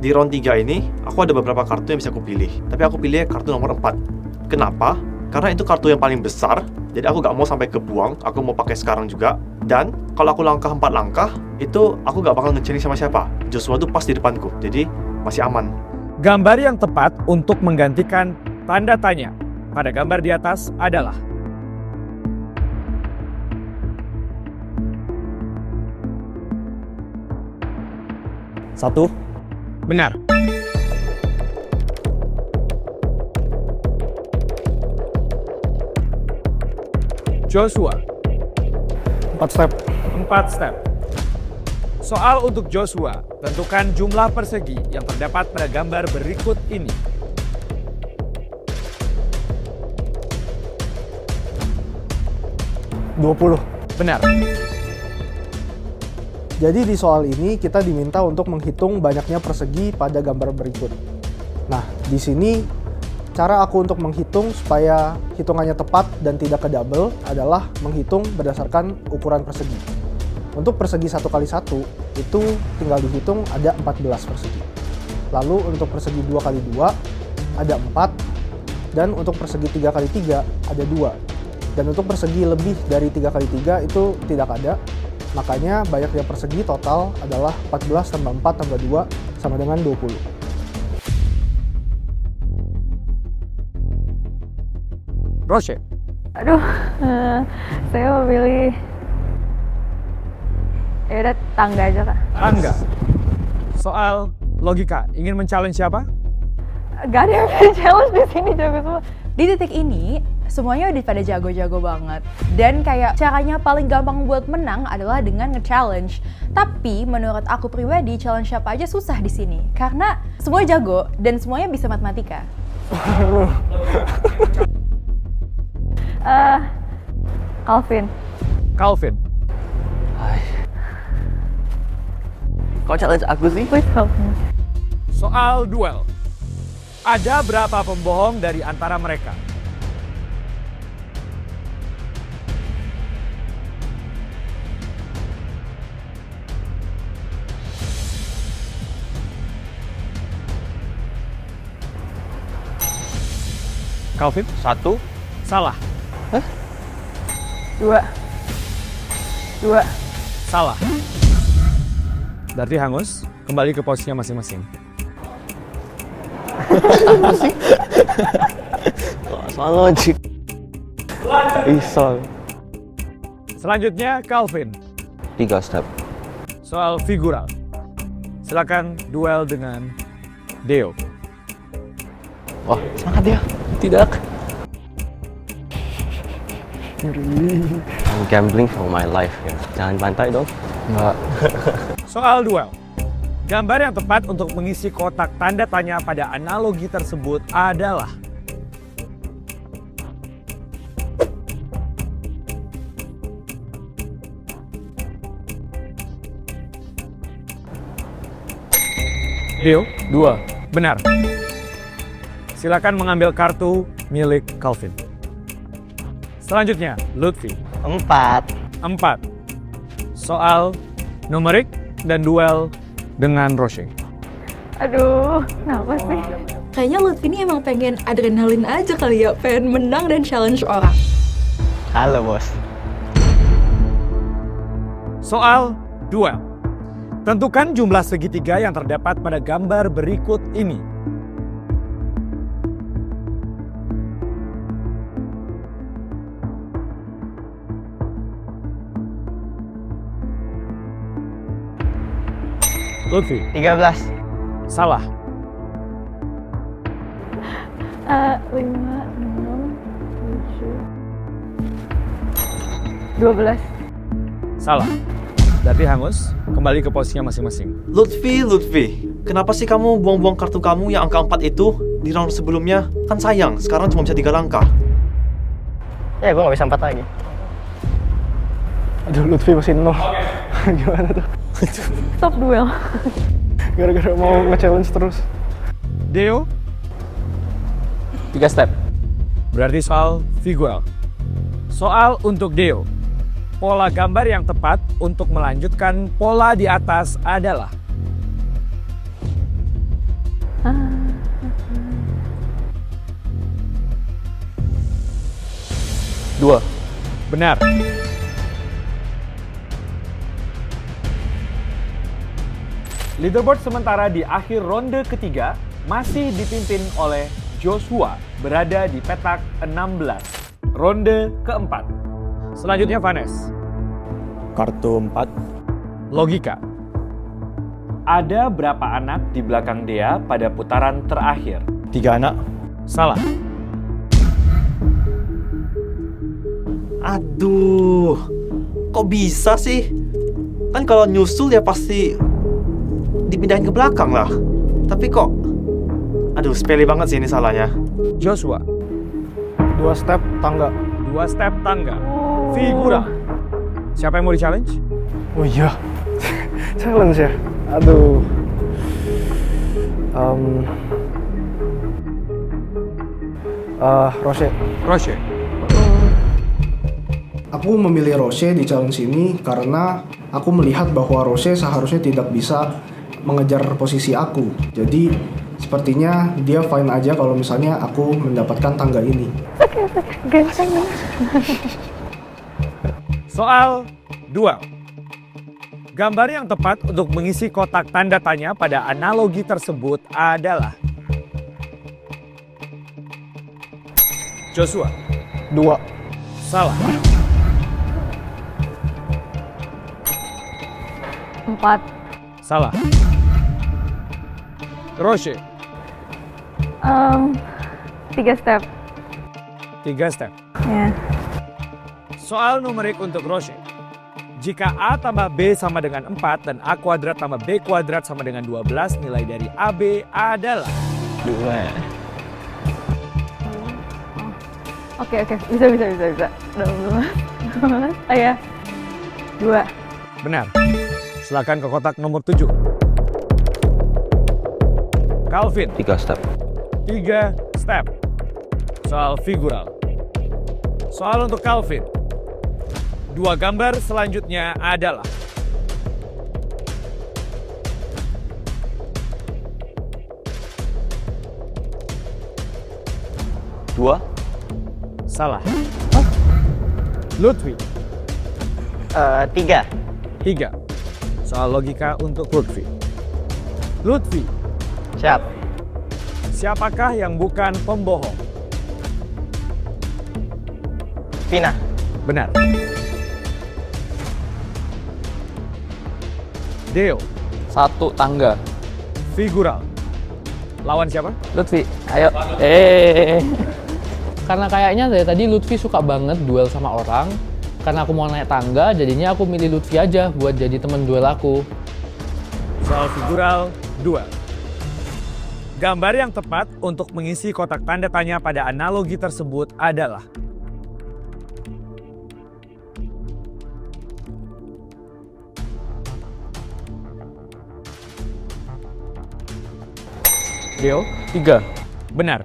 Di round 3 ini, aku ada beberapa kartu yang bisa aku pilih. Tapi aku pilih kartu nomor 4. Kenapa? Karena itu kartu yang paling besar. Jadi aku gak mau sampai kebuang, aku mau pakai sekarang juga. Dan kalau aku langkah 4 langkah, itu aku gak bakal nge-challenge sama siapa. Joshua tuh pas di depanku, jadi masih aman. Gambar yang tepat untuk menggantikan tanda tanya pada gambar di atas adalah Satu. Benar. Joshua. 4 step. 4 step. Soal untuk Joshua, tentukan jumlah persegi yang terdapat pada gambar berikut ini. Benar. Jadi di soal ini kita diminta untuk menghitung banyaknya persegi pada gambar berikut. Nah, di sini cara aku untuk menghitung supaya hitungannya tepat dan tidak kedouble adalah menghitung berdasarkan ukuran persegi. Untuk persegi 1x1 itu tinggal dihitung ada 14 persegi. Lalu untuk persegi 2x2 ada 4, dan untuk persegi 3x3 ada 2. Dan untuk persegi lebih dari 3x3 itu tidak ada. Makanya banyaknya persegi total adalah 14 tambah 4 tambah 2 sama dengan 20. Roche. Aduh, saya memilih ya udah tangga aja kak. Tangga. Soal logika, ingin men-challenge siapa? Gak ada yang bisa challenge di sini, jago semua. Di titik ini semuanya udah pada jago-jago banget. Dan kayak caranya paling gampang buat menang adalah dengan nge-challenge. Tapi menurut aku pribadi challenge siapa aja susah di sini karena semua jago dan semuanya bisa matematika. Calvin. Calvin. Kau challenge aku sih? Please help me. Soal duel. Ada berapa pembohong dari antara mereka? Calvin? 1. Salah. Hah? 2. Salah. Berarti hangus, kembali ke posisinya masing-masing. Apa sih? Soal logik. Isol. Selanjutnya Calvin. 3 step. Soal figural. Silakan duel dengan Deo. Wah, semangat ya. Tidak. I'm gambling for my life ya. Jangan pantai dong. Enggak. Soal duel. Gambar yang tepat untuk mengisi kotak tanda tanya pada analogi tersebut adalah Deo, 2. Benar. Silakan mengambil kartu milik Calvin. Selanjutnya, Lutfi. 4. 4. Soal numerik dan duel dengan Roche. Aduh, kenapa sih? Kayaknya Lutfi ini emang pengen adrenalin aja kali ya, pengen menang dan challenge orang. Halo, Bos. Soal duel. Tentukan jumlah segitiga yang terdapat pada gambar berikut ini. Lutfi. 13. Salah. 5, 6, 7, 12. Salah. Berarti hangus, kembali ke posisinya masing-masing. Lutfi, kenapa sih kamu buang-buang kartu kamu yang angka 4 itu di round sebelumnya? Kan sayang, sekarang cuma bisa 3 langkah. Ya, gue gak bisa 4 lagi. Aduh, Lutfi masih 0. Gimana tuh? Stop duel. Gara-gara mau nge-challenge terus. Deo. 3 step. Berarti soal figural. Soal untuk Deo. Pola gambar yang tepat untuk melanjutkan pola di atas adalah Dua. Benar. Leaderboard sementara di akhir ronde ketiga masih dipimpin oleh Joshua berada di petak 16. Ronde keempat. Selanjutnya Vanes. Kartu 4. Logika. Ada berapa anak di belakang Dea pada putaran terakhir? 3 anak. Salah. Aduh, kok bisa sih? Kan kalau nyusul ya pasti dipindahin ke belakang lah. Tapi kok, aduh sepele banget sih ini salahnya. Joshua. 2 step tangga. 2 step tangga. Figura. Siapa yang mau di-challenge? Oh iya. Challenge ya? Aduh. Roche. Roche. Aku memilih Roche di challenge ini karena aku melihat bahwa Roche seharusnya tidak bisa mengejar posisi aku. Jadi sepertinya dia fine aja kalau misalnya aku mendapatkan tangga ini. Ganteng. Soal 2. Gambar yang tepat untuk mengisi kotak tanda tanya pada analogi tersebut adalah Joshua. 2. Salah. 4. Salah. Roche. 3 step. 3 step. Ya. Soal numerik untuk Roche. Jika A tambah B sama dengan 4 dan A kuadrat tambah B kuadrat sama dengan 12, nilai dari AB adalah 2. Oke. Bisa. 12. Ya. 2. Benar. Silakan ke kotak nomor 7. Calvin. 3 step. 3 step. Soal figural. Soal untuk Calvin. 2 gambar selanjutnya adalah Dua. Salah. Lutfi. 3. 3. Soal logika untuk Lutfi. Lutfi. Siap. Siapakah yang bukan pembohong? Vina. Benar. Deo. 1 tangga. Figural. Lawan siapa? Lutfi, ayo. Karena kayaknya dari tadi Lutfi suka banget duel sama orang. Karena aku mau naik tangga, jadinya aku milih Lutfi aja buat jadi temen duel aku. Soal figural, duel. Gambar yang tepat untuk mengisi kotak tanda tanya pada analogi tersebut adalah Deo? 3. Benar.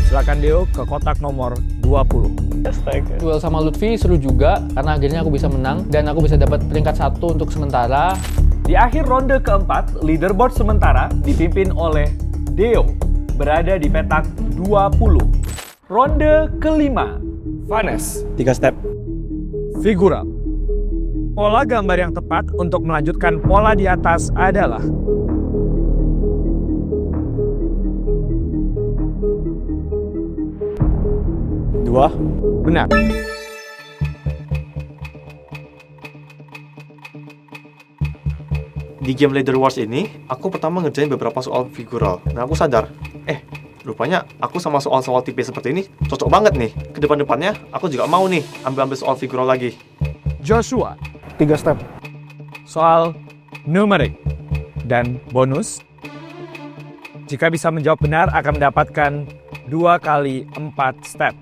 Silakan Deo ke kotak nomor 20. Duel sama Lutfi seru juga, karena akhirnya aku bisa menang dan aku bisa dapat peringkat 1 untuk sementara. Di akhir ronde keempat, leaderboard sementara dipimpin oleh Deo, berada di petak 20. Ronde kelima, Vanes. 3 step. Figural. Pola gambar yang tepat untuk melanjutkan pola di atas adalah Dua. Benar. Di game Leader Wars ini, aku pertama ngerjain beberapa soal figural. Nah, aku sadar, rupanya aku sama soal-soal tipe seperti ini cocok banget nih. Ke depan-depannya, aku juga mau nih ambil soal figural lagi. Joshua. 3 step. Soal numerik dan bonus. Jika bisa menjawab benar akan mendapatkan 2 kali 4 step.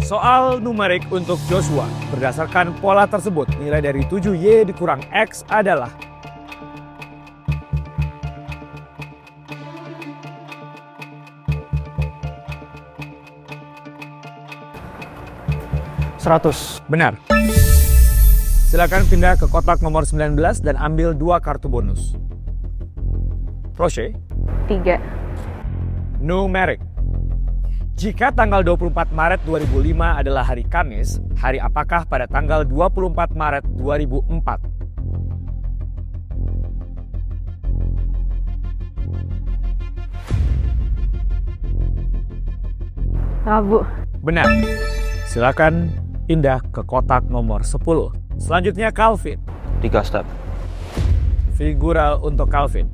Soal numerik untuk Joshua. Berdasarkan pola tersebut, nilai dari 7Y dikurang X adalah $100. Benar. Silakan pindah ke kotak nomor 19 dan ambil 2 kartu bonus. Roche. 3. Numerik. Jika tanggal 24 Maret 2005 adalah hari Kamis, hari apakah pada tanggal 24 Maret 2004? Rabu. Benar. Silakan pindah ke kotak nomor 10. Selanjutnya Calvin. 3 step. Figural untuk Calvin.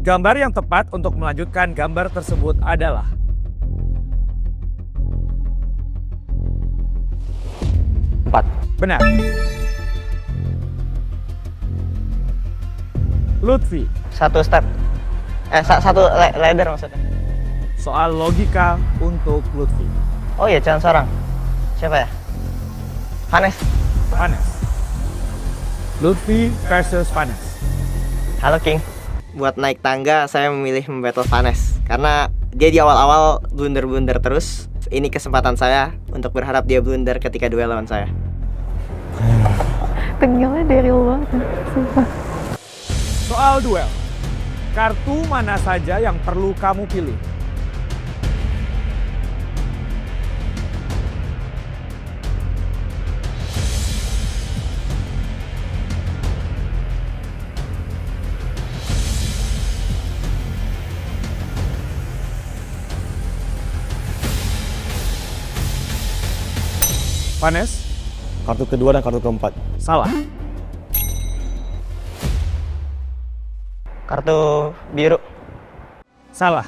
Gambar yang tepat untuk melanjutkan gambar tersebut adalah benar. Lutfi. 1 step. 1 ladder maksudnya. Soal logika untuk Lutfi. Oh iya, jangan seorang. Siapa ya? Vanes. Vanes. Lutfi versus Vanes. Halo King. Buat naik tangga, saya memilih membattle Vanes. Karena dia di awal-awal blunder-blunder terus. Ini kesempatan saya untuk berharap dia blunder ketika duel lawan saya. Tengilnya dari banget. Sumpah. Soal duel. Kartu mana saja yang perlu kamu pilih? Vanes? Kartu kedua dan kartu keempat. Salah. Kartu biru. Salah.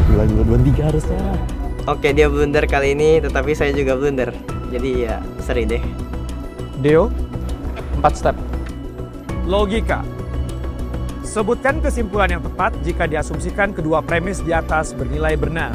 Gila, 2-3 harusnya. Oke, dia blunder kali ini, tetapi saya juga blunder. Jadi ya, seri deh. Deo? 4 step. Logika. Sebutkan kesimpulan yang tepat jika diasumsikan kedua premis di atas bernilai benar.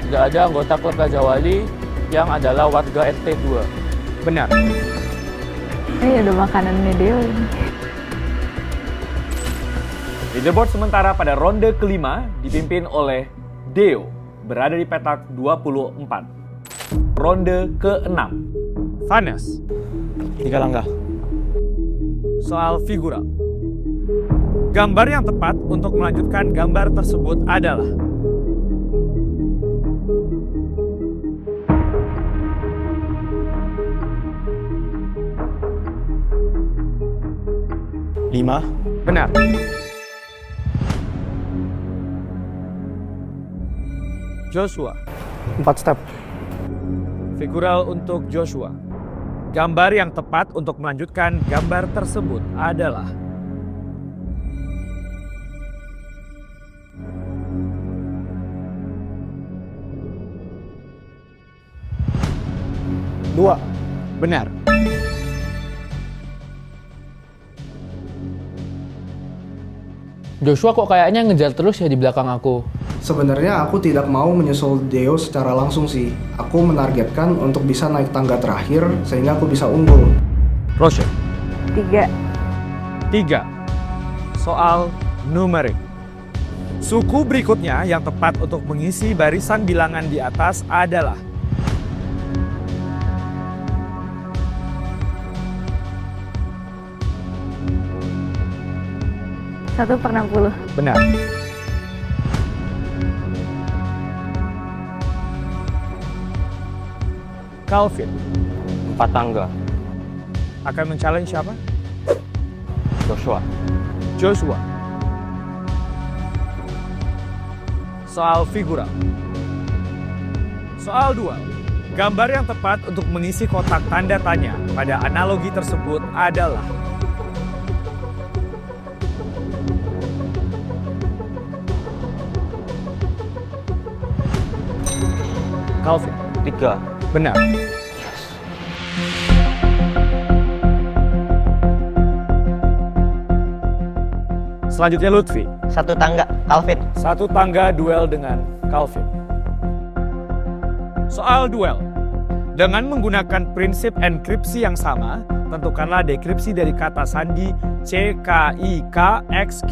Tidak ada anggota klub Raja Wali yang adalah warga RT 2. Benar. Ada makanannya Deo ini. Leaderboard sementara pada ronde kelima dipimpin oleh Deo, berada di petak 24. Ronde ke-6. Vanes. 3 langkah. Soal figural. Gambar yang tepat untuk melanjutkan gambar tersebut adalah Lima. Benar. Joshua. 4 step. Figural untuk Joshua. Gambar yang tepat untuk melanjutkan gambar tersebut adalah Dua. Benar. Joshua kok kayaknya ngejar terus ya di belakang aku. Sebenarnya aku tidak mau menyusul Deo secara langsung sih. Aku menargetkan untuk bisa naik tangga terakhir sehingga aku bisa unggul. Roshan. 3. 3. Soal numerik. Suku berikutnya yang tepat untuk mengisi barisan bilangan di atas adalah 1/60. Benar. Calvin. 4 tangga. Akan men-challenge siapa? Joshua. Joshua. Soal figural. Soal 2. Gambar yang tepat untuk mengisi kotak tanda tanya pada analogi tersebut adalah Calvin. 3. Benar. Selanjutnya Lutfi. 1 tangga, Calvin. 1 tangga duel dengan Calvin. Soal duel. Dengan menggunakan prinsip enkripsi yang sama, tentukanlah dekripsi dari kata sandi CKIKXQ.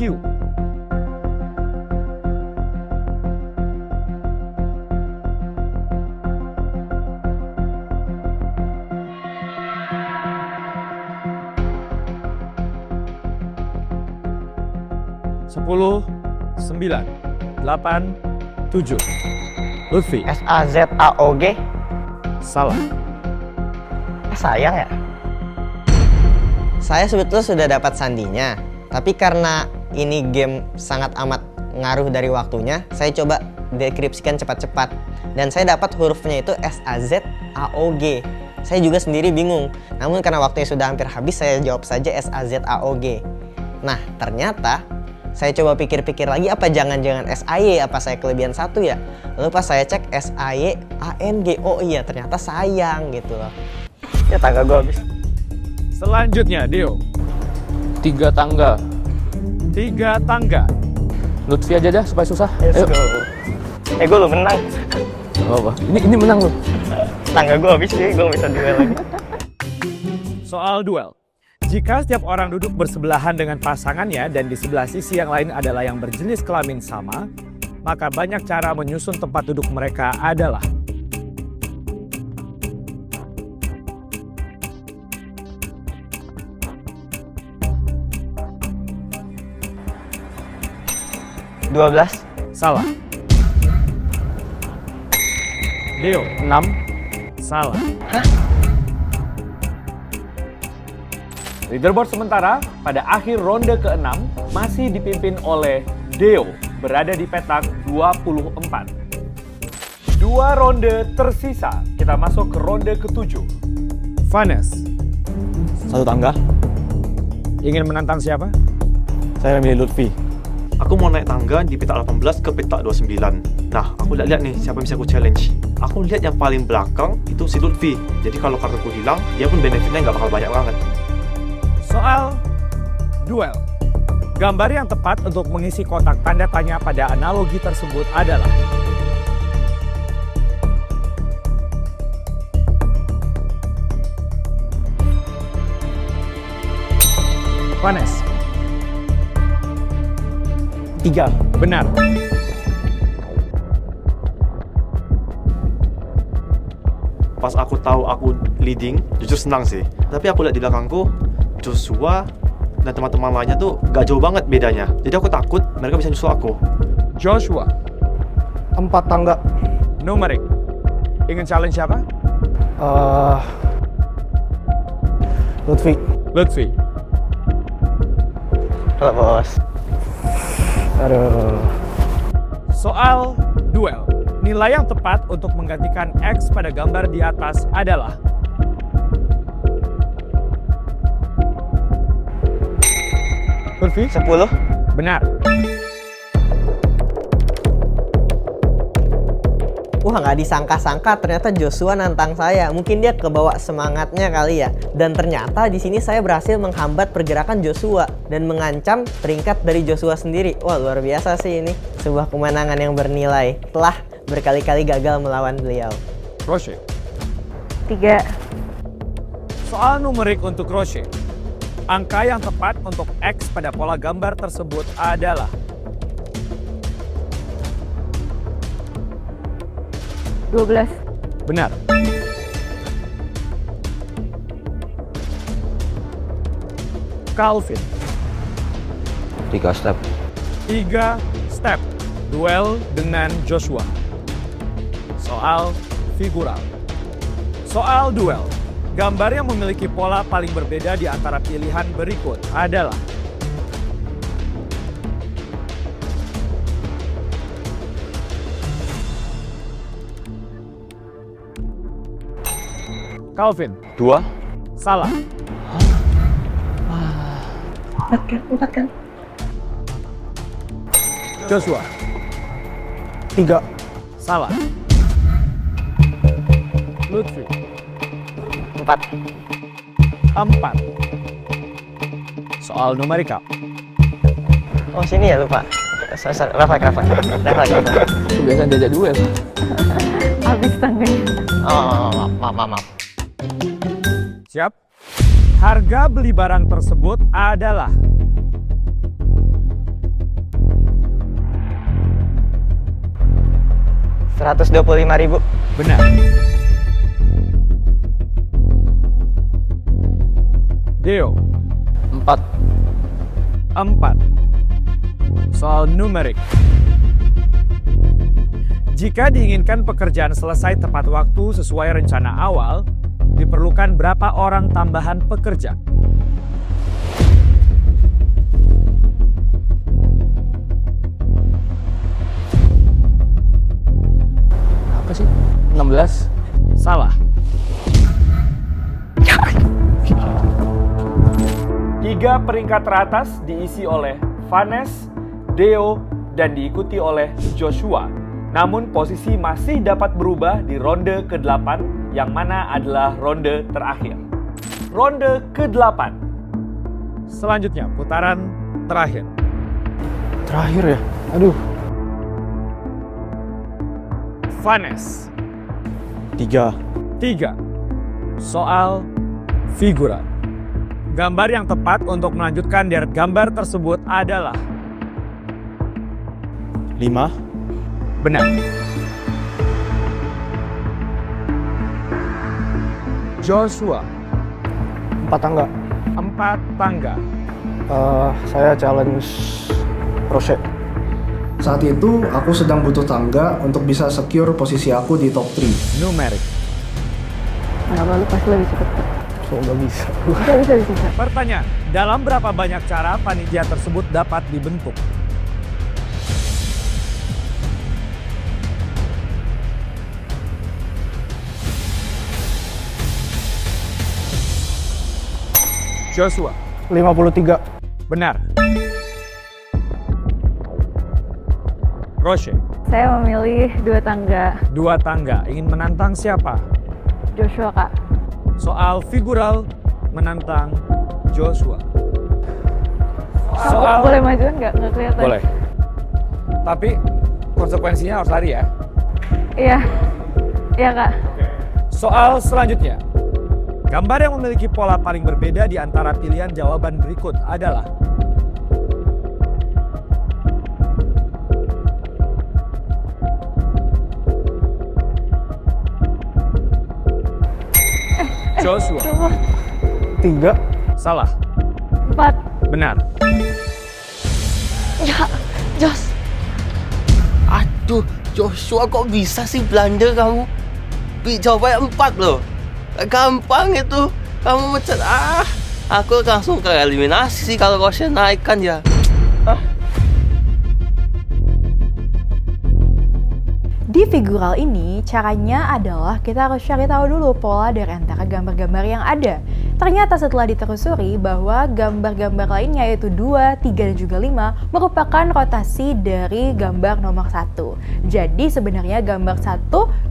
Sepuluh, 9, 8, 7. Lutfi. SAZAOG. Salah. Sayang ya. Saya sebetulnya sudah dapat sandinya, tapi karena ini game sangat amat ngaruh dari waktunya, saya coba dekripsikan cepat-cepat. Dan saya dapat hurufnya itu SAZAOG. Saya juga sendiri bingung. Namun karena waktunya sudah hampir habis, saya jawab saja SAZAOG. Nah, ternyata saya coba pikir-pikir lagi, apa jangan-jangan SAY, apa saya kelebihan 1 ya? Lalu pas saya cek SAYANG, oh iya ternyata sayang gitu loh. Ya tangga gue habis. Selanjutnya Deo. 3 tangga. 3 tangga. Lutfi aja dah supaya susah. Yes, Ayo. Gue lo menang. Oh, apa? Ini menang lo. Tangga gue habis sih, gue bisa duel lagi. Soal duel. Jika setiap orang duduk bersebelahan dengan pasangannya dan di sebelah sisi yang lain adalah yang berjenis kelamin sama, maka banyak cara menyusun tempat duduk mereka adalah (12). Salah. Deo. 6. Salah. Leaderboard sementara pada akhir ronde ke-6 masih dipimpin oleh Deo, berada di petak 24. 2 ronde tersisa, kita masuk ke ronde ke-7. Vanes. 1 tangga. Ingin menantang siapa? Saya memilih Lutfi. Aku mau naik tangga di petak 18 ke petak 29. Nah, aku lihat nih siapa yang bisa aku challenge. Aku lihat yang paling belakang itu si Lutfi. Jadi kalau kartuku hilang, dia pun benefitnya nggak bakal banyak banget. Soal duel. Gambar yang tepat untuk mengisi kotak tanda tanya pada analogi tersebut adalah Vanes. 3. Benar. Pas aku tahu aku leading, jujur senang sih. Tapi aku lihat di belakangku, Joshua dan teman-teman lainnya tuh gak jauh banget bedanya. Jadi aku takut mereka bisa nyusul aku. Joshua. 4 tangga. Numerik. Ingin challenge siapa? Lutfi. Lutfi. Halo bos. Aduh. Soal duel. Nilai yang tepat untuk menggantikan X pada gambar di atas adalah Lutfi? 10. Benar. Wah, nggak disangka-sangka ternyata Joshua nantang saya. Mungkin dia kebawa semangatnya kali ya. Dan ternyata di sini saya berhasil menghambat pergerakan Joshua dan mengancam peringkat dari Joshua sendiri. Wah, luar biasa sih ini. Sebuah kemenangan yang bernilai telah berkali-kali gagal melawan beliau. Roche. 3. Soal numerik untuk Roche. Angka yang tepat untuk X pada pola gambar tersebut adalah 12. benar. Calvin. 3 step. 3 step. Duel dengan Joshua. Soal figural. Soal duel. Gambar yang memiliki pola paling berbeda di antara pilihan berikut adalah Calvin. 2. Salah. 4 kan? Joshua. 3. Salah. Lutfi. 4. 4. Soal numerika. Oh, sini ya lupa. Refleks. Kebiasaan diajak duel. Habis tangganya. Oh, maaf. Siap? Harga beli barang tersebut adalah 125.000. Benar. Deo. 4. 4. Soal numerik. Jika diinginkan pekerjaan selesai tepat waktu sesuai rencana awal, diperlukan berapa orang tambahan pekerja? Apa sih? 16. Salah. 3 peringkat teratas diisi oleh Vanes, Deo, dan diikuti oleh Joshua. Namun posisi masih dapat berubah di ronde ke-8 yang mana adalah ronde terakhir. Ronde ke-8. Selanjutnya putaran terakhir. Terakhir ya? Aduh. Vanes. 3. 3. Soal figuran. Gambar yang tepat untuk melanjutkan deret gambar tersebut adalah 5. Benar. Joshua. 4 tangga. 4 tangga. Saya challenge Roche. Saat itu aku sedang butuh tangga untuk bisa secure posisi aku di top 3. Numerik. Kenapa lu pasti lebih cepet? Nggak bisa. Bisa. Pertanyaan, dalam berapa banyak cara panitia tersebut dapat dibentuk? Joshua. 53. Benar. Roche. Saya memilih 2 tangga. 2 tangga. Ingin menantang siapa? Joshua, Kak. Soal figural menantang Joshua. Boleh majuan nggak? Nggak kelihatan. Boleh. Tapi konsekuensinya harus lari ya. Iya. Iya, Kak. Soal selanjutnya. Gambar yang memiliki pola paling berbeda di antara pilihan jawaban berikut adalah Joshua. 3. Salah. 4. Benar. Ya, Jos. Aduh, Joshua kok bisa sih blunder kamu? Jawabannya 4 loh. Gampang itu. Kamu mencet aku langsung ke eliminasi kalau Roche naikkan ya. Di figural ini, caranya adalah kita harus cari tahu dulu pola dari antara gambar-gambar yang ada. Ternyata setelah ditelusuri bahwa gambar-gambar lainnya yaitu 2, 3, dan juga 5 merupakan rotasi dari gambar nomor 1. Jadi sebenarnya gambar 1, 2,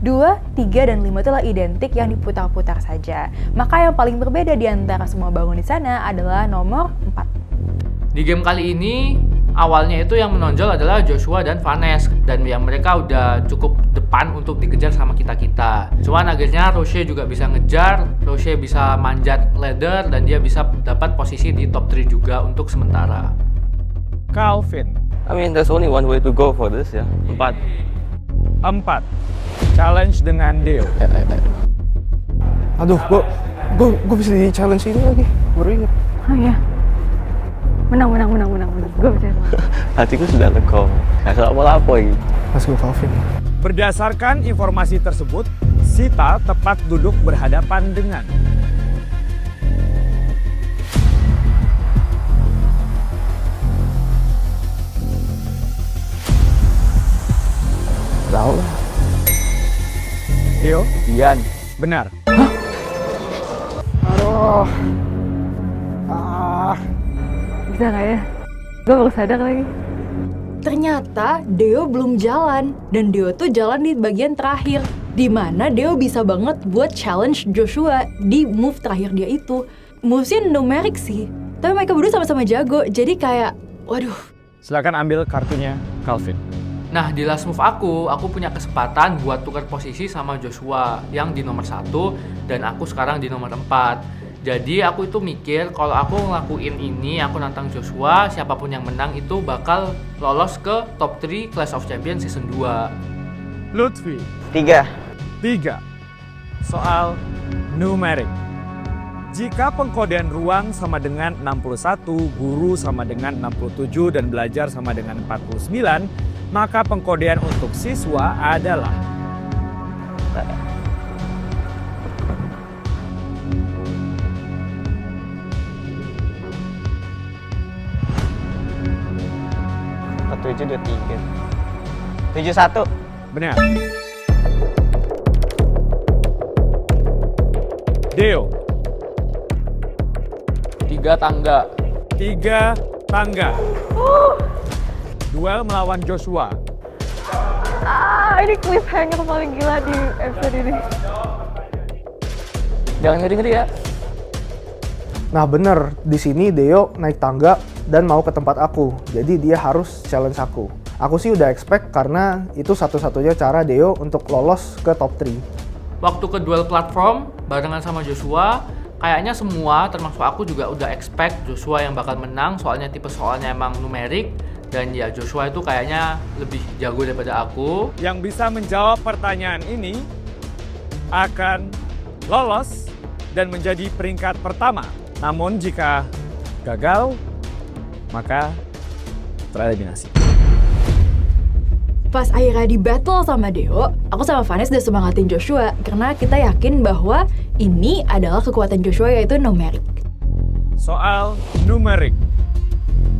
3, dan 5 itulah identik yang diputar-putar saja. Maka yang paling berbeda di antara semua bangun di sana adalah nomor 4. Di game kali ini, awalnya itu yang menonjol adalah Joshua dan Vanes, dan yang mereka udah cukup depan untuk dikejar sama kita-kita. Cuman akhirnya Roche juga bisa ngejar, Roche bisa manjat ladder, dan dia bisa dapat posisi di top 3 juga untuk sementara. Calvin. I mean, there's only one way to go for this ya. 4. Challenge dengan Deo. Aduh, gue bisa di challenge ini lagi. Baru ingat. Oh iya. Menang. Gue percaya banget. Hatiku sudah lega. Gak salah apa-apa ini. Let's go Calvin. Berdasarkan informasi tersebut, Sita tepat duduk berhadapan dengan Tahu. Deo. Ian. Benar. Aduh. Bisa nggak ya? Gue baru sadar lagi. Ternyata Deo belum jalan, dan Deo tuh jalan di bagian terakhir, di mana Deo bisa banget buat challenge Joshua di move terakhir dia itu. Movesnya numerik sih, tapi mereka berdua sama-sama jago, jadi kayak, waduh. Silakan ambil kartunya, Calvin. Nah, di last move aku punya kesempatan buat tukar posisi sama Joshua yang di nomor 1, dan aku sekarang di nomor 4. Jadi aku itu mikir kalau aku ngelakuin ini, aku nantang Joshua, siapapun yang menang itu bakal lolos ke top 3 Clash of Champions season 2. Lutfi. 3. Soal numerik. Jika pengkodean ruang sama dengan 61, guru sama dengan 67, dan belajar sama dengan 49, maka pengkodean untuk siswa adalah Tujuh 23. 71. Benar. Deo. 3 tangga. 3 tangga. Duel melawan Joshua. Ini cliffhanger paling gila di episode ini. Jangan ngeri-ngeri ya. Nah bener, di sini Deo naik tangga dan mau ke tempat aku, jadi dia harus challenge aku. Aku sih udah expect karena itu satu-satunya cara Deo untuk lolos ke top 3. Waktu ke duel platform barengan sama Joshua, kayaknya semua termasuk aku juga udah expect Joshua yang bakal menang, soalnya tipe soalnya emang numerik, dan ya Joshua itu kayaknya lebih jago daripada aku. Yang bisa menjawab pertanyaan ini akan lolos dan menjadi peringkat pertama. Namun jika gagal, maka tereliminasi. Pas akhirnya di battle sama Deo, aku sama Vanes udah semangatin Joshua karena kita yakin bahwa ini adalah kekuatan Joshua, yaitu numerik. Soal numerik.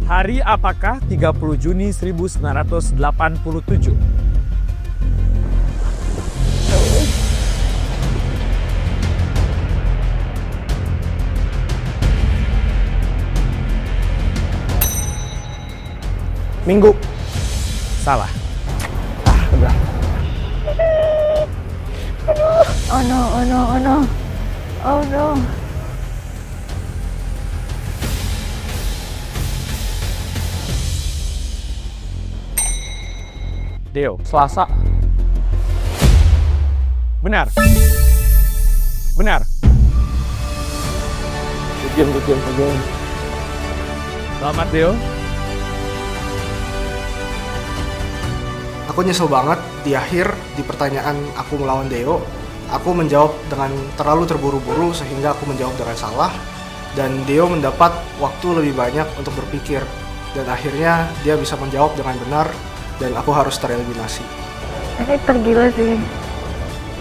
Hari apakah 30 Juni 1987? Minggu. Salah. Udah. Oh no. Deo. Selasa. Benar. Diam. Selamat Deo. Aku nyesel banget di akhir di pertanyaan aku melawan Deo. Aku menjawab dengan terlalu terburu-buru sehingga aku menjawab dengan salah. Dan Deo mendapat waktu lebih banyak untuk berpikir. Dan akhirnya dia bisa menjawab dengan benar dan aku harus tereliminasi. Ini tergila sih.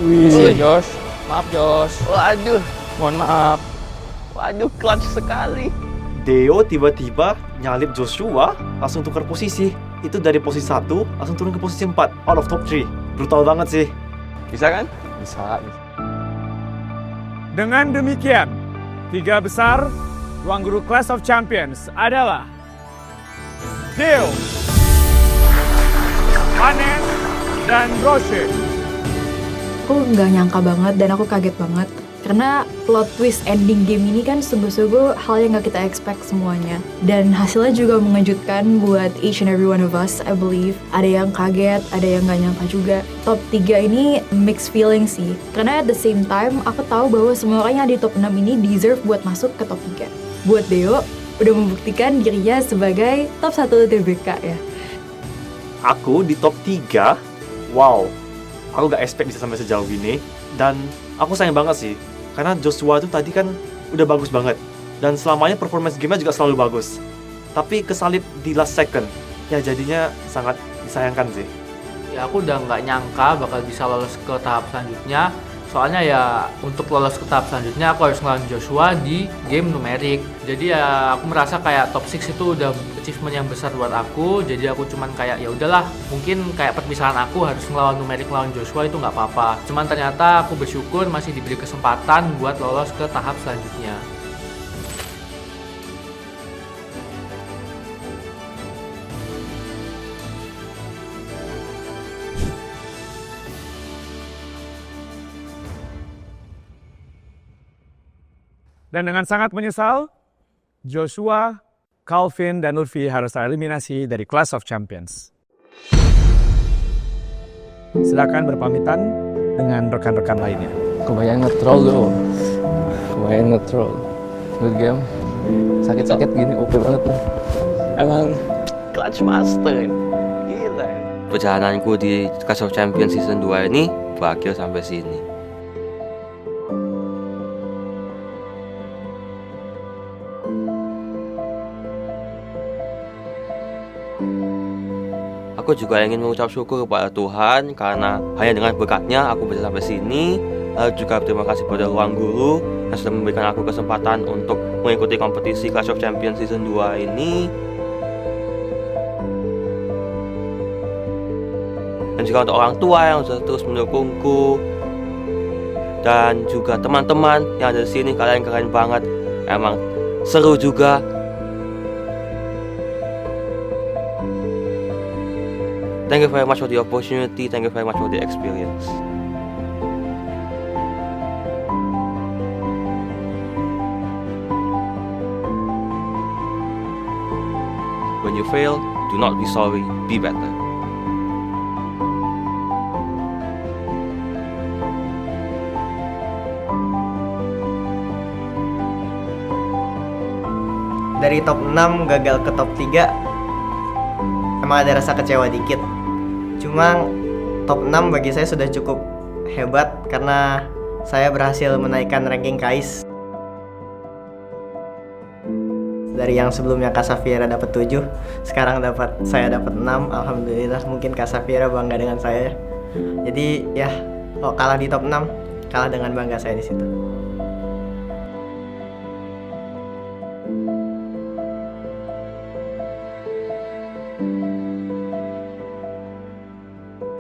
Iya Josh. Maaf Josh. Waduh. Mohon maaf. Waduh, clutch sekali. Deo tiba-tiba Joshua langsung tukar posisi. Itu dari posisi 1 langsung turun ke posisi 4 out of top 3. Brutal banget sih. Bisa kan? Bisa. Dengan demikian, 3 besar ruang guru Clash of Champions adalah Dio, Anes, dan Roche. Aku nggak nyangka banget dan aku kaget banget. Karena plot twist ending game ini kan sungguh-sungguh hal yang nggak kita expect semuanya. Dan hasilnya juga mengejutkan buat each and every one of us, I believe. Ada yang kaget, ada yang nggak nyangka juga. Top 3 ini mixed feeling sih. Karena at the same time, aku tahu bahwa semua orang yang di top 6 ini deserve buat masuk ke top 3. Buat Deo, udah membuktikan dirinya sebagai top 1 TBK ya. Aku di top 3, wow. Aku gak expect bisa sampai sejauh ini. Dan aku sayang banget sih. Karena Joshua tuh tadi kan udah bagus banget. Dan selamanya performance game-nya juga selalu bagus. Tapi kesalip di last second. Ya jadinya sangat disayangkan sih. Ya aku udah nggak nyangka bakal bisa lolos ke tahap selanjutnya. Soalnya ya untuk lolos ke tahap selanjutnya aku harus ngelawan Joshua di game numerik. Jadi ya aku merasa kayak top 6 itu udah achievement yang besar buat aku. Jadi aku cuman kayak ya udahlah, mungkin kayak perpisahan aku harus ngelawan numerik ngelawan Joshua itu nggak apa-apa. Cuman ternyata aku bersyukur masih diberi kesempatan buat lolos ke tahap selanjutnya. Dan dengan sangat menyesal, Joshua, Calvin, dan Lutfi harus tereliminasi dari Clash of Champions. Silakan berpamitan dengan rekan-rekan lainnya. Kebayang nge-troll loh. Kebayang nge-troll. Good game. Sakit-sakit gini OP banget tuh. Emang Clutch Master. Gila. Perjalananku di Clash of Champions Season 2 ini berakhir sampai sini. Aku juga ingin mengucap syukur kepada Tuhan karena hanya dengan berkatnya aku bisa sampai sini. Lalu juga terima kasih kepada Ruang Guru yang sudah memberikan aku kesempatan untuk mengikuti kompetisi Clash of Champions Season 2 ini. Dan juga untuk orang tua yang sudah terus mendukungku. Dan juga teman-teman yang ada di sini, kalian keren banget. Emang seru juga. Thank you very much for the opportunity. Thank you very much for the experience. When you fail, do not be sorry. Be better. Dari top 6 gagal ke top 3, emang ada rasa kecewa dikit. Cuma top 6 bagi saya sudah cukup hebat karena saya berhasil menaikkan ranking KAIS. Dari yang sebelumnya Kak Safiera dapat 7, sekarang saya dapat 6. Alhamdulillah, mungkin Kak Safiera bangga dengan saya. Jadi ya, kalah di top 6, kalah dengan bangga saya di situ.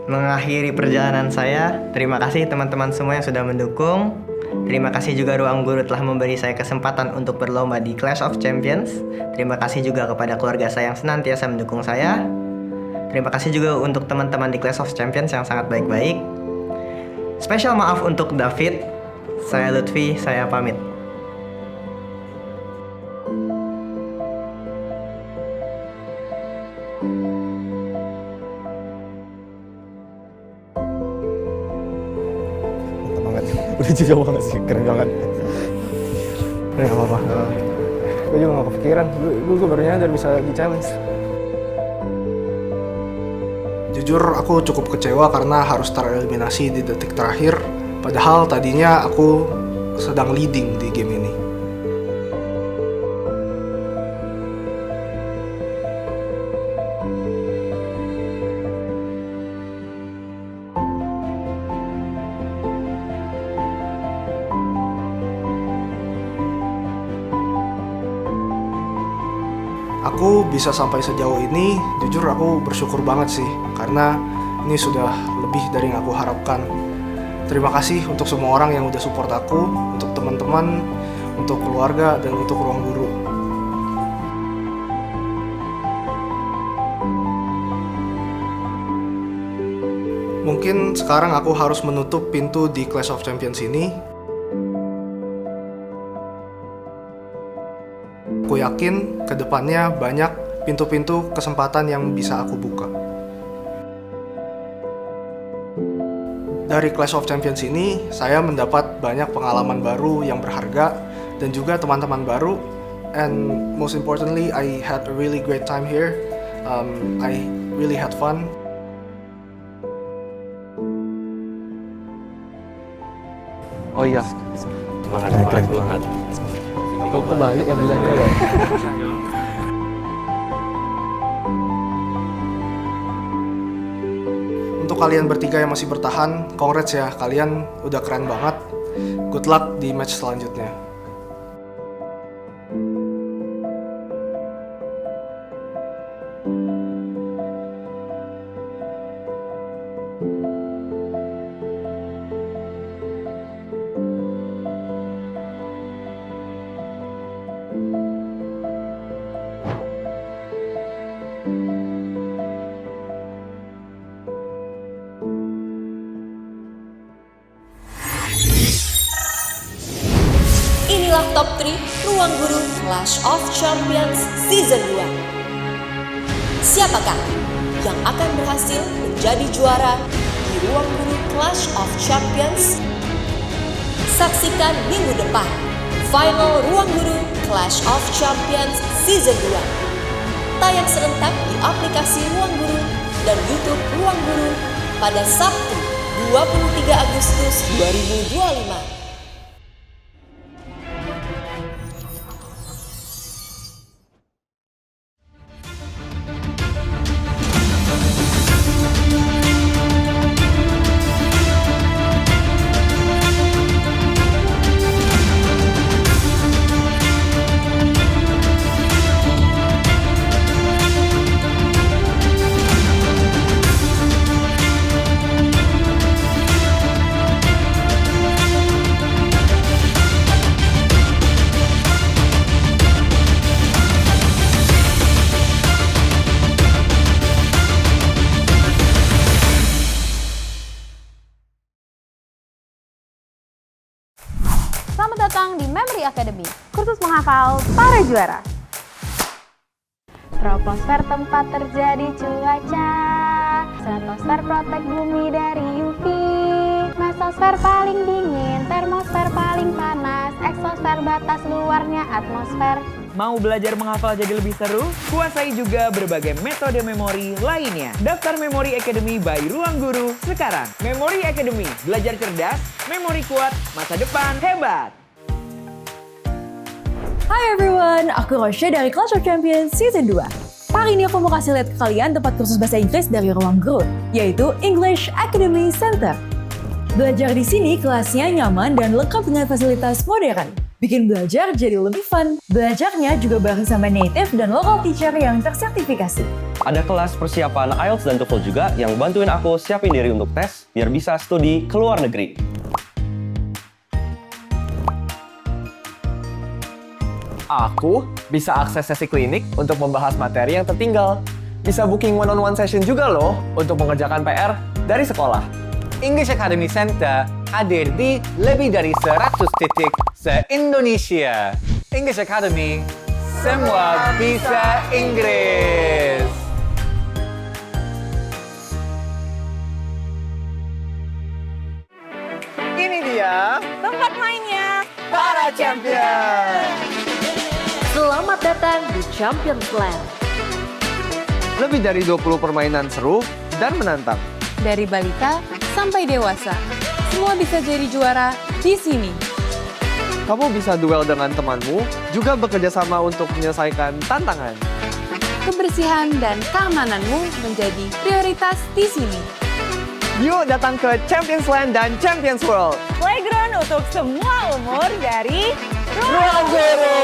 Mengakhiri perjalanan saya, terima kasih teman-teman semua yang sudah mendukung. Terima kasih juga Ruang Guru telah memberi saya kesempatan untuk berlomba di Clash of Champions. Terima kasih juga kepada keluarga saya yang senantiasa mendukung saya. Terima kasih juga untuk teman-teman di Clash of Champions yang sangat baik-baik. Spesial maaf untuk David. Saya Lutfi, saya pamit. Udah juga banget sih, keren banget. Ya gak apa-apa. Gue juga gak kepikiran, gue baru nyadar bisa lagi challenge. Jujur aku cukup kecewa karena harus tereliminasi di detik terakhir. Padahal tadinya aku sedang leading di game ini. Aku bisa sampai sejauh ini, jujur aku bersyukur banget sih. Karena Ini sudah lebih dari yang aku harapkan. Terima kasih untuk semua orang yang udah support aku, untuk teman-teman, untuk keluarga, dan untuk Ruang Guru. Mungkin sekarang aku harus menutup pintu di Clash of Champions ini. Aku yakin ke depannya banyak pintu-pintu kesempatan yang bisa aku buka. Dari Clash of Champions ini, saya mendapat banyak pengalaman baru yang berharga dan juga teman-teman baru. And most importantly, I had a really great time here. I really had fun. Oh iya. Semangat. Kau kembali ya bilangnya ya. Untuk kalian bertiga yang masih bertahan, congrats ya, kalian udah keren banget. Good luck di match selanjutnya. Inilah top 3 Ruang Guru Clash of Champions Season 2. Siapakah yang akan berhasil menjadi juara di Ruang Guru Clash of Champions? Saksikan minggu depan final Ruang Guru Clash of Champions Season 2. Tayang serentak di aplikasi Ruang Guru dan YouTube Ruang Guru pada Sabtu 23 Agustus 2025. Selamat datang di Memory Academy, kursus menghafal para juara. Troposfer tempat terjadi cuaca, stratosfer protek bumi dari UV, mesosfer paling dingin, termosfer paling panas, eksosfer batas luarnya atmosfer. Mau belajar menghafal jadi lebih seru? Kuasai juga berbagai metode memori lainnya. Daftar Memory Academy by Ruang Guru sekarang. Memory Academy, belajar cerdas, memori kuat, masa depan hebat. Hai everyone, aku Rosya dari Clash of Champions Season 2. Hari ini aku mau kasih lihat ke kalian tempat kursus bahasa Inggris dari Ruang Guru, yaitu English Academy Center. Belajar di sini kelasnya nyaman dan lengkap dengan fasilitas modern. Bikin belajar jadi lebih fun. Belajarnya juga bareng sama native dan local teacher yang tersertifikasi. Ada kelas persiapan IELTS dan TOEFL juga yang bantuin aku siapin diri untuk tes biar bisa studi ke luar negeri. Aku bisa akses sesi klinik untuk membahas materi yang tertinggal. Bisa booking one-on-one session juga loh untuk mengerjakan PR dari sekolah. English Academy Center hadir di lebih dari 100 titik se-Indonesia. English Academy, semua bisa Inggris. Ini dia tempat mainnya para champion. Selamat datang di Champions Land. Lebih dari 20 permainan seru dan menantang. Dari balita sampai dewasa, semua bisa jadi juara di sini. Kamu bisa duel dengan temanmu, juga bekerja sama untuk menyelesaikan tantangan. Kebersihan dan keamananmu menjadi prioritas di sini. Yuk datang ke Champions Land dan Champions World. Playground untuk semua umur dari Ruang Guru.